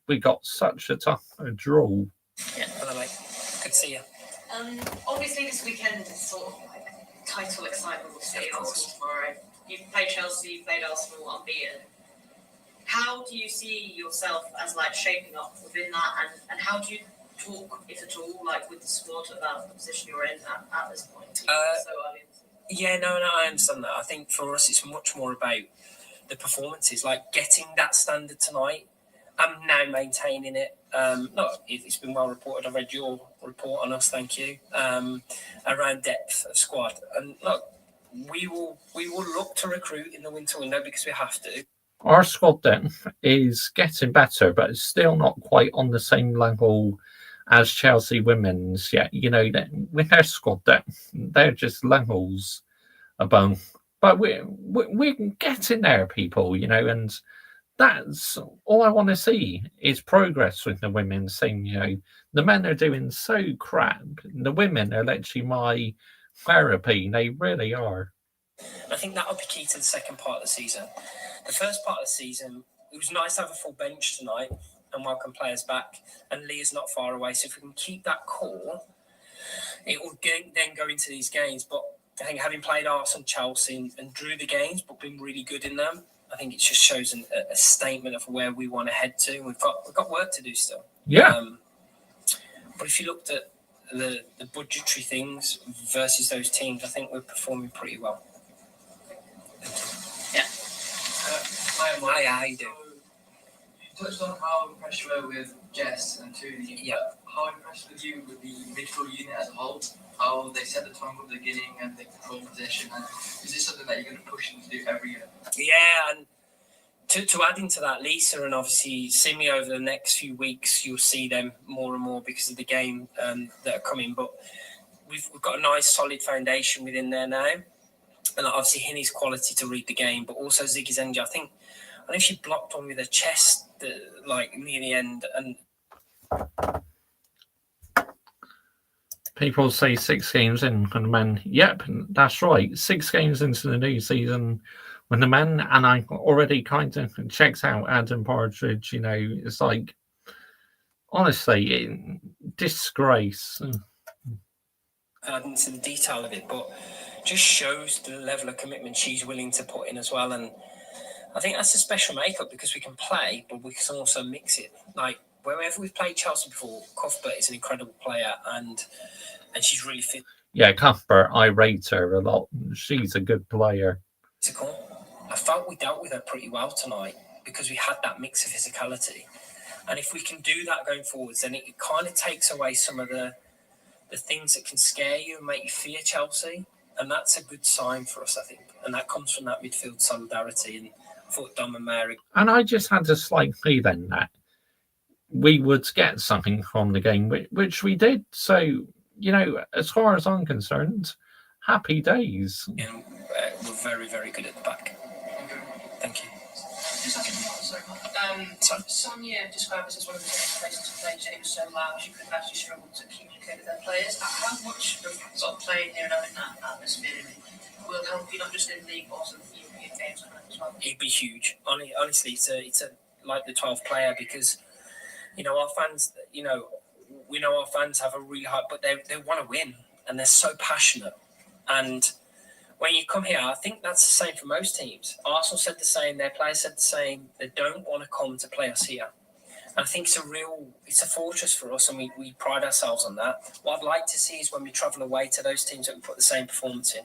we got such a tough draw. Yeah, hello, mate. Good to see you. Obviously, this weekend is sort of like title excitement. We'll see Arsenal tomorrow. You've played Chelsea, you've played Arsenal unbeaten. How do you see yourself as like shaping up within that, and how do you talk, if at all, like with the squad about the position you're in at this point? So early. Yeah, no, I understand that. I think for us, it's much more about the performances, like getting that standard tonight. I'm now maintaining it. It's been well reported. I read your report on us. Thank you. Around depth of squad, and look, we will look to recruit in the winter window because we have to. Our squad depth is getting better, but it's still not quite on the same level as Chelsea women's yet. With their squad depth, they're just levels above. But we're getting there, people, and that's all I want to see is progress with the women's team. The men are doing so crap. The women are literally my therapy. They really are. I think that'll be key to the second part of the season. The first part of the season, it was nice to have a full bench tonight and welcome players back. And Leah's not far away, so if we can keep that core, it will then go into these games. But I think having played Arsenal, Chelsea, and drew the games, but been really good in them, I think it just shows a statement of where we want to head to. We've got work to do still. Yeah. But if you looked at the budgetary things versus those teams, I think we're performing pretty well. Yeah. Hi, how you doing? You touched on how impressed you were with Jess and Tooney. Yeah. How impressed with you with the midfield unit as a whole? How they set the tone from the beginning and they control possession? And is this something that you're going to push them to do every year? Yeah, and to add into that, Lisa and obviously Simi over the next few weeks, you'll see them more and more because of the game that are coming. But we've got a nice solid foundation within there now. And obviously Hinny's quality to read the game, but also Ziggy Zenja. I don't know if she blocked one with her chest, near the end. And people say 6 games in and the men. Yep, that's right. 6 games into the new season when the men, and I already kind of checked out Adam Partridge. It's like, honestly, disgrace. I didn't see the detail of it, but just shows the level of commitment she's willing to put in as well. And I think that's a special makeup because we can play, but we can also mix it. Like, wherever we've played Chelsea before, Cuthbert is an incredible player and she's really fit. yeah, Cuthbert, I rate her a lot. She's a good player. I felt we dealt with her pretty well tonight because we had that mix of physicality. And if we can do that going forwards, then it kind of takes away some of the things that can scare you and make you fear Chelsea. And that's a good sign for us, I think. And that comes from that midfield solidarity. And I thought Dom and Mary. And I just had a slight feeling that we would get something from the game, which we did. So, you know, as far as I'm concerned, happy days. And we're very, very good at the back. Thank you. Sonia described this as one of the best places to play. She was so loud, she could actually struggle to communicate with their players. How much of sort of playing here and having that atmosphere will help you not just in league, but also in European games as well? It'd be huge. Honestly, it's a like the 12th player because, you know, our fans, you know, we know our fans have a really hard, but they want to win and they're so passionate. And when you come here, I think that's the same for most teams. Arsenal said the same. Their players said the same. They don't want to come to play us here. And I think it's a fortress for us, and we pride ourselves on that. What I'd like to see is when we travel away to those teams that we put the same performance in.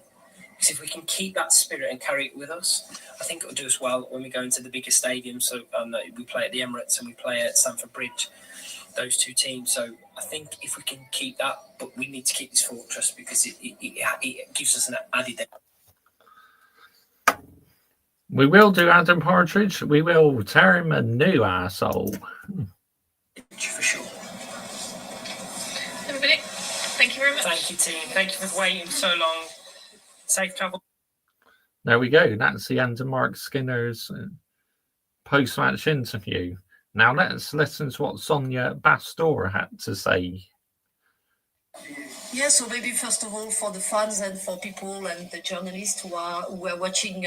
Because if we can keep that spirit and carry it with us, I think it will do us well when we go into the bigger stadiums. So we play at the Emirates and we play at Stamford Bridge, those two teams. So I think if we can keep that, but we need to keep this fortress because it gives us an added. We will do Adam Partridge. We will tear him a new arsehole. For sure. Everybody, thank you very much. Thank you, team. Thank you for waiting so long. Safe travel. There we go. That's the end of Mark Skinner's post-match interview. Now let's listen to what Sonia Bastor had to say. Yeah, so maybe first of all for the fans and for people and the journalists who were watching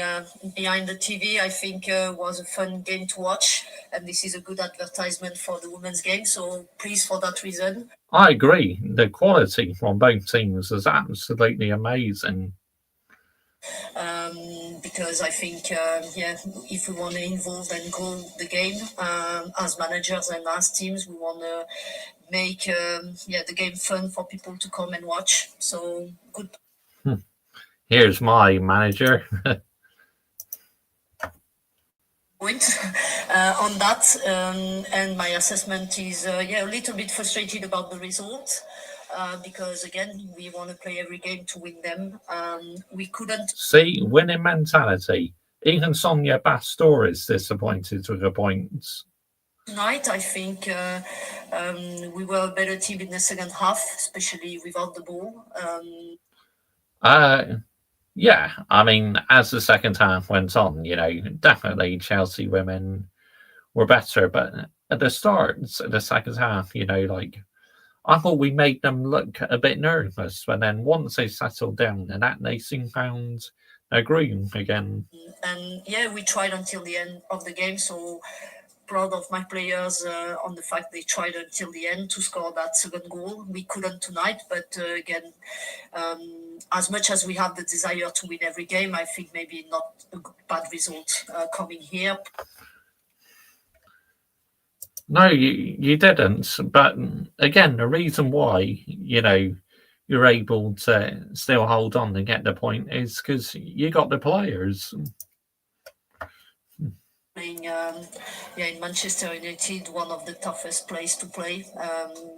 behind the TV, I think was a fun game to watch, and this is a good advertisement for the women's game. So please, for that reason. I agree. The quality from both teams is absolutely amazing. Because I think, if we want to involve and grow the game as managers and as teams, we want to make the game fun for people to come and watch. So good. Here's my manager. Point on that, and my assessment is a little bit frustrated about the result. Because again, we want to play every game to win them. We couldn't see winning mentality. Even Sonia Bastor is disappointed with the points. Tonight, I think we were a better team in the second half, especially without the ball. Yeah, I mean, as the second half went on, you know, definitely Chelsea women were better, but at the start of the second half, you know, like, I thought we made them look a bit nervous, but then once they settled down and that they soon found a groove again. And yeah, we tried until the end of the game, so proud of my players on the fact they tried until the end to score that second goal. We couldn't tonight, but again, as much as we have the desire to win every game, I think maybe not a bad result coming here. No, you didn't. But again, the reason why, you know, you're able to still hold on and get the point is because you got the players. Playing in Manchester United, one of the toughest places to play,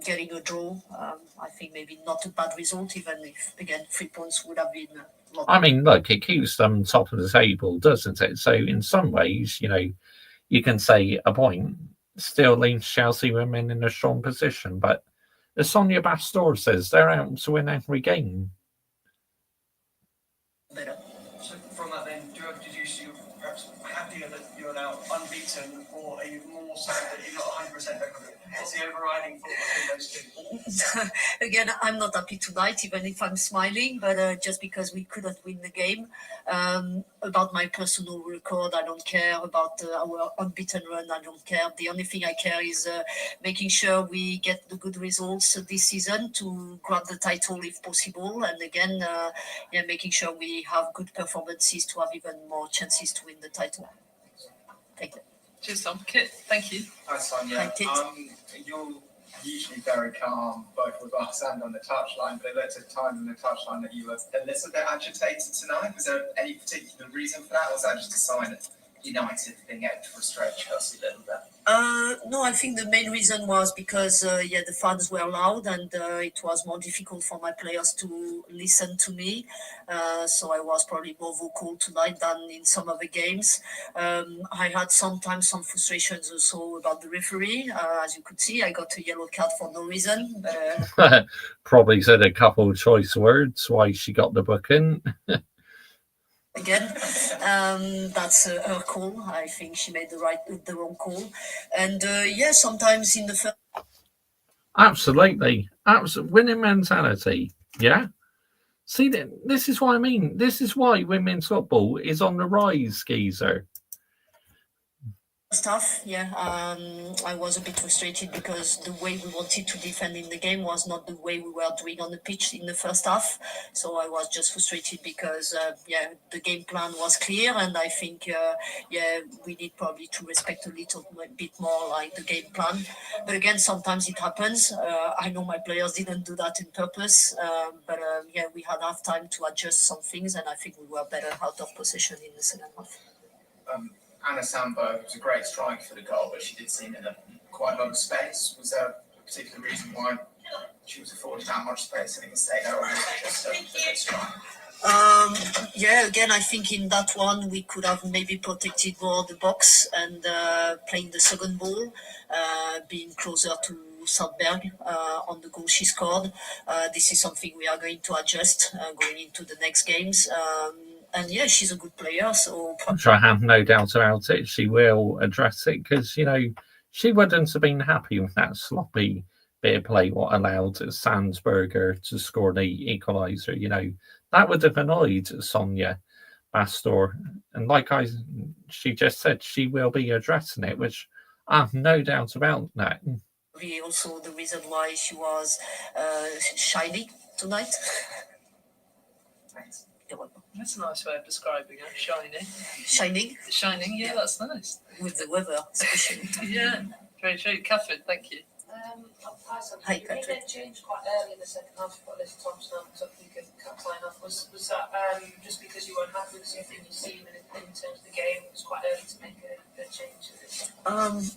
getting a draw, I think maybe not a bad result, even if, again, 3 points would have been a lot. I mean, look, it keeps them top of the table, doesn't it? So in some ways, you know, you can say a point still leaves Chelsea women in a strong position, but as Sonia Bastor says, they're out to win every game. Better. So from that then, did you see perhaps happier that you're now unbeaten, or are you more so that you're not 100% over it? What's the overriding thought between those two? Again, I'm not happy tonight, even if I'm smiling, but just because we couldn't win the game. About my personal record, I don't care. About our unbeaten run, I don't care. The only thing I care is making sure we get the good results this season to grab the title if possible. And again, making sure we have good performances to have even more chances to win the title. Thank you. Cheers, Tom. Kit, thank you. Hi, Sonia. Hi, Kit. You're usually very calm, both with us and on the touchline, but it looked at times on the touchline that you were a little bit agitated tonight. Was there any particular reason for that, or was that just a sign of United being able to frustrate Chelsea a little bit? No, I think the main reason was because the fans were loud and it was more difficult for my players to listen to me. So I was probably more vocal tonight than in some other games. I had sometimes some frustrations also about the referee. As you could see, I got a yellow card for no reason. Probably said a couple of choice words why she got the booking. Again, that's her call. I think she made the wrong call, and sometimes in the first. Absolutely, winning mentality. Yeah. See, this is what I mean. This is why women's football is on the rise, geezer. Stuff, I was a bit frustrated because the way we wanted to defend in the game was not the way we were doing on the pitch in the first half. So I was just frustrated because the game plan was clear, and I think we need probably to respect a little bit more like the game plan. But again, sometimes it happens. I know my players didn't do that in purpose, but we had enough time to adjust some things, and I think we were better out of possession in the second half. Anna Sambo was a great strike for the goal, but she did seem in quite a lot of space. Was there a particular reason why she was afforded that much space and it stayed there, or was it just a good strike? Again, I think in that one we could have maybe protected more the box and playing the second ball, being closer to Sandberg on the goal she scored. This is something we are going to adjust going into the next games. And she's a good player, so I have no doubt about it. She will address it because she wouldn't have been happy with that sloppy bit of play what allowed Sandsberger to score the equaliser. That would have annoyed Sonia Bastor, and she just said she will be addressing it, which I have no doubt about that. Also the reason why she was shining tonight. Thanks. That's a nice way of describing it. Shining. Shining, yeah, that's nice. With the weather, especially. Yeah, very true. Catherine, thank you. Hi, you made that change quite early in the second half. You've got Liz Thompson on, so you can line off. Was that just because you weren't happy with something you've seen in terms of the game? It was quite early to make a change.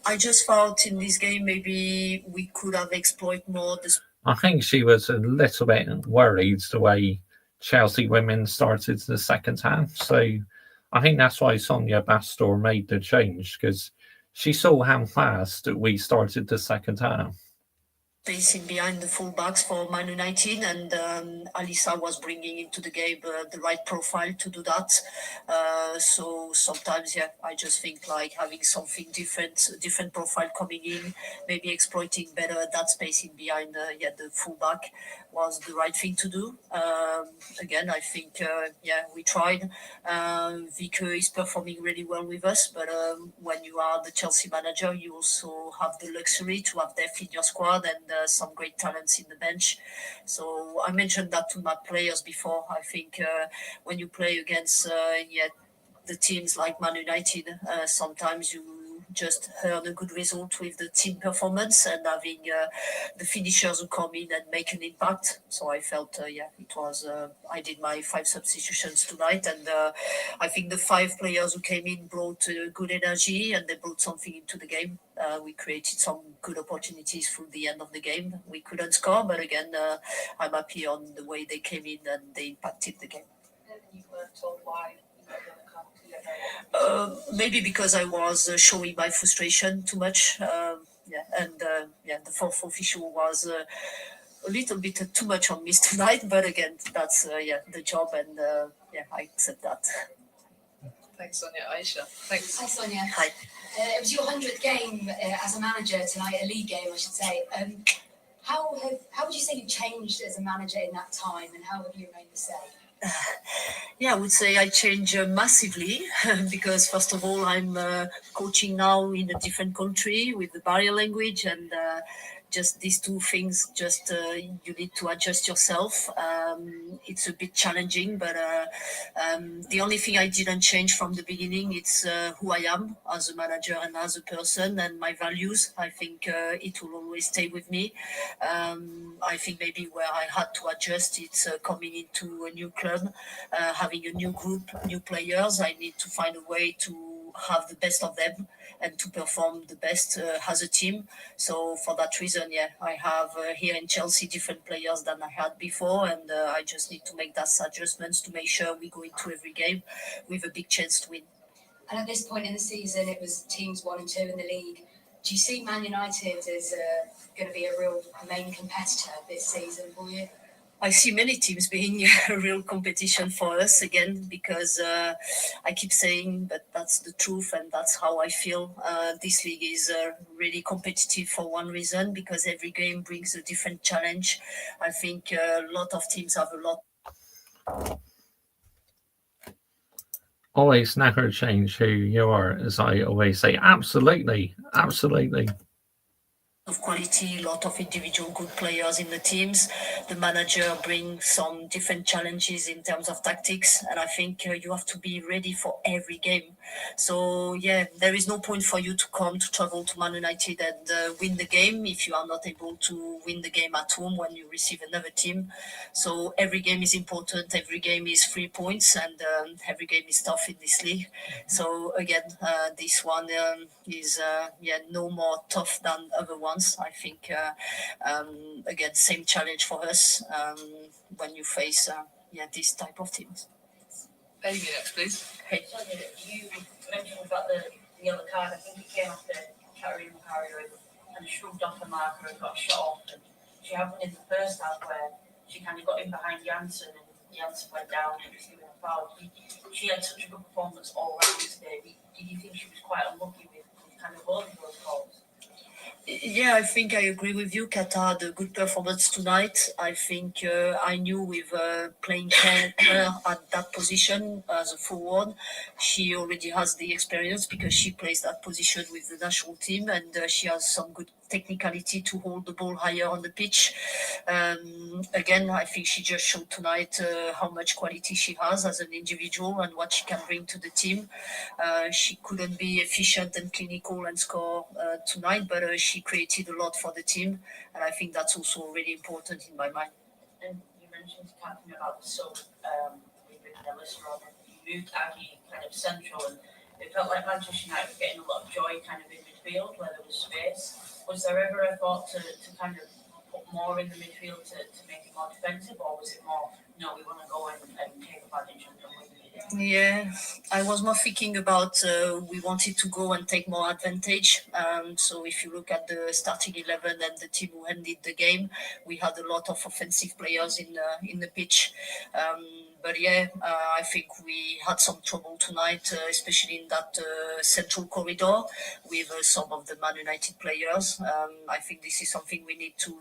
I just felt in this game maybe we could have exploited more the. I think she was a little bit worried the way Chelsea women started the second half. So I think that's why Sonia Bastor made the change, because she saw how fast we started the second half. Spacing behind the fullbacks for Man United, and Alisa was bringing into the game the right profile to do that. So sometimes, I just think like having something different profile coming in, maybe exploiting better that spacing behind the fullback was the right thing to do. Again, I think we tried. Vico is performing really well with us, but when you are the Chelsea manager, you also have the luxury to have depth in your squad and some great talents in the bench. So I mentioned that to my players before. I think when you play against the teams like Man United, sometimes you just earn a good result with the team performance and having the finishers who come in and make an impact. So I felt, it was, I did my 5 substitutions tonight, and I think the 5 players who came in brought good energy and they brought something into the game. We created some good opportunities through the end of the game. We couldn't score, but again, I'm happy on the way they came in and they impacted the game. And you weren't told why. Maybe because I was showing my frustration too much. The fourth official was a little bit too much on me tonight. But again, that's the job, and I accept that. Thanks, Sonia. Aisha, thanks. Hi, Sonia. Hi. It was your 100th game as a manager tonight, a league game, I should say. How would you say you changed as a manager in that time, and how have you remained the same? I would say I change massively because first of all, I'm coaching now in a different country with the barrier language, and just these two things. Just you need to adjust yourself. It's a bit challenging, but the only thing I didn't change from the beginning it's who I am as a manager and as a person and my values. I think it will always stay with me. I think maybe where I had to adjust it's coming into a new club, having a new group, new players. I need to find a way to have the best of them and to perform the best as a team. So for that reason, yeah, I have here in Chelsea different players than I had before, and I just need to make those adjustments to make sure we go into every game with a big chance to win. And at this point in the season, it was teams 1 and 2 in the league. Do you see Man United as going to be a real main competitor this season for you? I see many teams being a real competition for us again because I keep saying, but that's the truth and that's how I feel. This league is really competitive for one reason because every game brings a different challenge. I think a lot of teams have a lot. Always never change who you are, as I always say. Absolutely, absolutely. Of quality, a lot of individual good players in the teams. The manager brings some different challenges in terms of tactics, and I think you have to be ready for every game. So yeah, there is no point for you to travel to Man United and win the game if you are not able to win the game at home when you receive another team. So every game is important. Every game is 3 points, and every game is tough in this league. So again, this one is no more tough than other ones. I think again, same challenge for us when you face this type of teams. Amy next, please. Hey. So you mentioned about the yellow card. I think it came after Katarina Macario and shrugged off the marker and got shot off. And she had one in the first half where she kind of got in behind Janssen and Janssen went down and was given a foul. She had such a good performance all round today. Did you think she was quite unlucky with kind of all of those calls? Yeah, I think I agree with you. Kata had a good performance tonight. I think I knew with playing her at that position as a forward, she already has the experience because she plays that position with the national team and she has some good technicality to hold the ball higher on the pitch. Again, I think she just showed tonight how much quality she has as an individual and what she can bring to the team. She couldn't be efficient and clinical and score tonight, but she created a lot for the team, and I think that's also really important in my mind. And you mentioned captain about the sub with Ellis on, and you moved Aggie kind of central, and it felt like Manchester United were getting a lot of joy kind of in midfield where there was space. Was there ever a thought to kind of put more in the midfield to make it more defensive, or was it more, no, we want to go and take advantage and win? Yeah, I was more thinking about we wanted to go and take more advantage. So if you look at the starting 11 and the team who ended the game, we had a lot of offensive players in the pitch. But yeah, I think we had some trouble tonight, especially in that central corridor with some of the Man United players. I think this is something we need to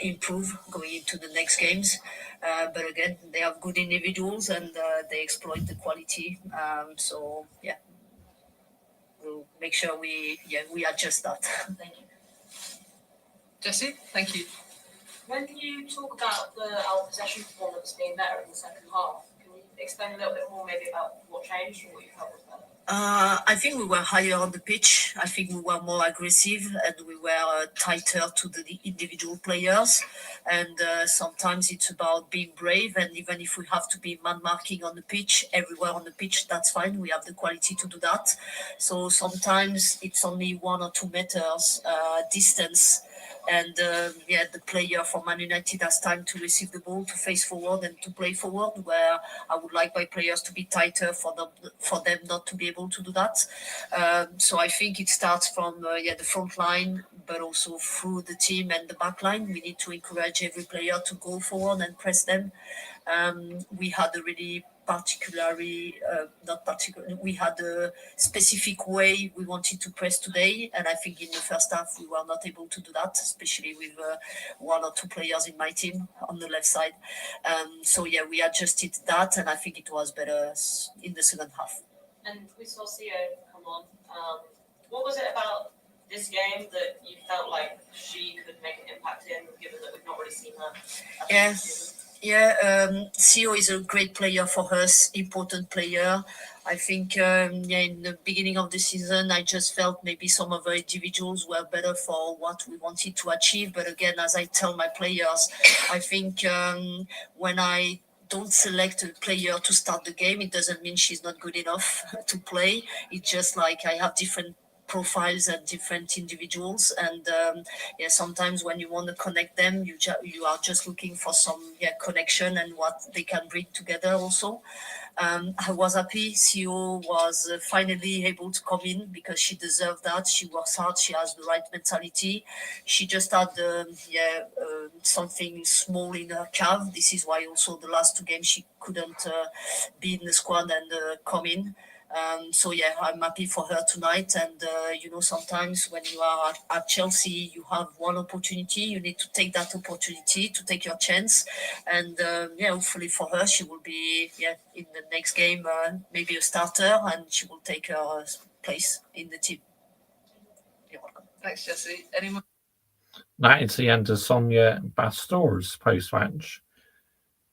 improve going into the next games. But again, they have good individuals and they exploit the quality. So yeah, we'll make sure we adjust that. Thank you. Jesse, thank you. When you talk about our possession performance being better in the second half, can you explain a little bit more maybe about what changed and what you felt was better? I think we were higher on the pitch. I think we were more aggressive and we were tighter to the individual players. And sometimes it's about being brave. And even if we have to be man marking on the pitch, everywhere on the pitch, that's fine. We have the quality to do that. So sometimes it's only 1 or 2 meters distance. And the player from Man United has time to receive the ball, to face forward and to play forward, where I would like my players to be tighter for them not to be able to do that. So I think it starts from the front line, but also through the team and the back line. We need to encourage every player to go forward and press them. We had a really we had a specific way we wanted to press today, and I think in the first half we were not able to do that, especially with 1 or 2 players in my team on the left side. So yeah, we adjusted that, and I think it was better in the second half. And we saw Sio come on. What was it about this game that you felt like she could Yeah. CEO is a great player for us, important player. I think in the beginning of the season, I just felt maybe some of the individuals were better for what we wanted to achieve. But again, as I tell my players, I think when I don't select a player to start the game, it doesn't mean she's not good enough to play. It's just like I have different profiles and different individuals, and sometimes when you want to connect them, you are just looking for some connection and what they can bring together also. I was happy CEO was finally able to come in because she deserved that. She works hard. She has the right mentality. She just had something small in her calf. This is why also the last two games she couldn't be in the squad and come in. So yeah, I'm happy for her tonight. And sometimes when you are at Chelsea, you have one opportunity. You need to take that opportunity to take your chance. And hopefully for her, she will be in the next game maybe a starter, and she will take her place in the team. You're welcome. Thanks, Jesse. Any more? That is the end of Sonia Bastor's post-match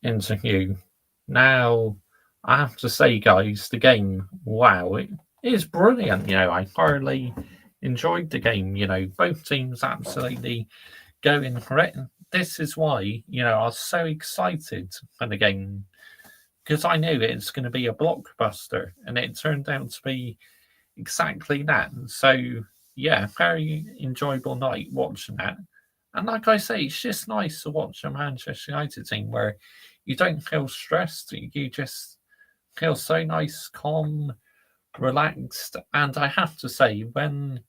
interview. Now, I have to say, guys, the game, wow, it is brilliant. I thoroughly enjoyed the game. Both teams absolutely going for it. This is why, I was so excited for the game because I knew it's going to be a blockbuster, and it turned out to be exactly that. So, yeah, very enjoyable night watching that. And like I say, it's just nice to watch a Manchester United team where you don't feel stressed. You just feel so nice, calm, relaxed. And I have to say, when,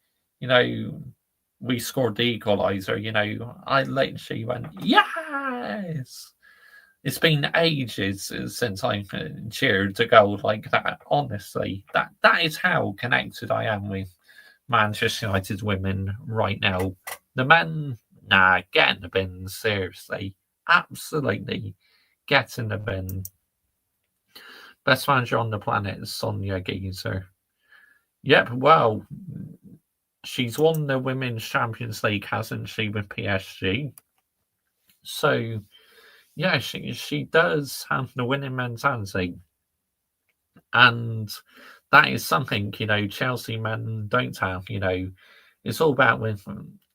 we scored the equaliser, I literally went, yes! It's been ages since I cheered a goal like that. Honestly, that is how connected I am with Manchester United women right now. The men, nah, get in the bin, seriously. Absolutely, get in the bin. Best manager on the planet is Sonia Geezer. Yep, well, she's won the Women's Champions League, hasn't she, with PSG? So, yeah, she does have the winning mentality. And that is something, Chelsea men don't have, It's all about with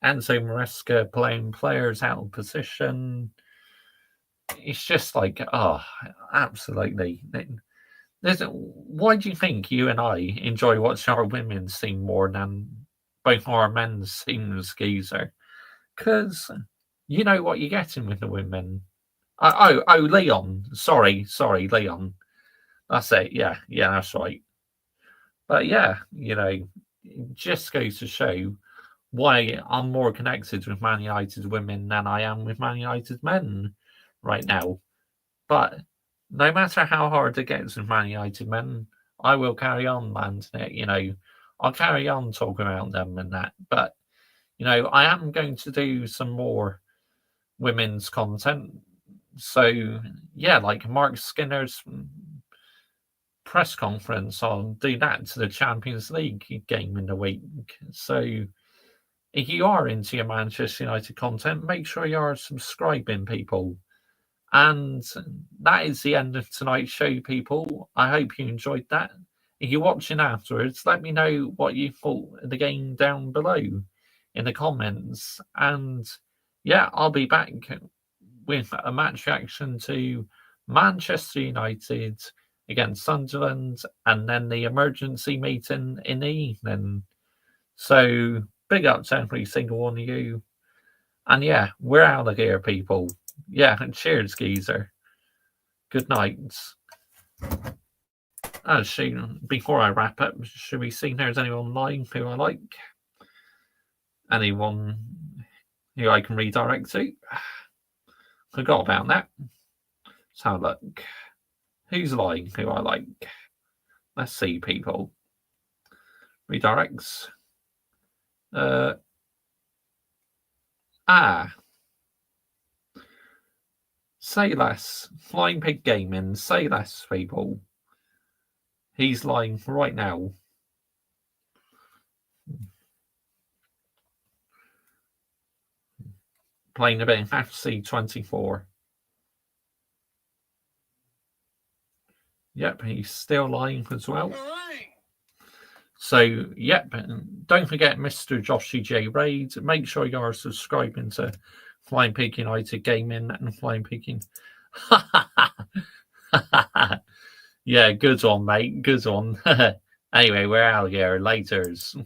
Enzo Maresca playing players out of position. It's just like, oh, absolutely. Why do you think you and I enjoy watching our women's team more than both our men's teams, Geezer? Because you know what you're getting with the women. Oh, Leon. Sorry, Leon. That's it. Yeah, that's right. But yeah, it just goes to show why I'm more connected with Man United women than I am with Man United men right now. But no matter how hard it gets with Man United men, I will carry on landing it. I'll carry on talking about them and that. But, I am going to do some more women's content. So, yeah, like Mark Skinner's press conference, I'll do that to the Champions League game in the week. So, if you are into your Manchester United content, make sure you are subscribing, people. And that is the end of tonight's show, people. I hope you enjoyed that. If you're watching afterwards, let me know what you thought of the game down below in the comments. And yeah, I'll be back with a match reaction to Manchester United against Sunderland and then the emergency meeting in the evening. So big up to every single one of you. And yeah, we're out of here, people. Yeah, and cheers, Geezer. Good night. Before I wrap up, should we see if there's anyone live who I like? Anyone who I can redirect to? Forgot about that. Let's have a look. Who's lying who I like? Let's see, people. Redirects. Say less. Flying Pig Gaming. Say less, people. He's lying right now. playing a bit in FC24. Yep, he's still lying as well. So, yep, and don't forget Mr. Joshy J. Raid. Make sure you are subscribing to Flying Pig United Gaming and Flying Pig. Yeah, good on, mate. Good on. Anyway, we're out here. Laters.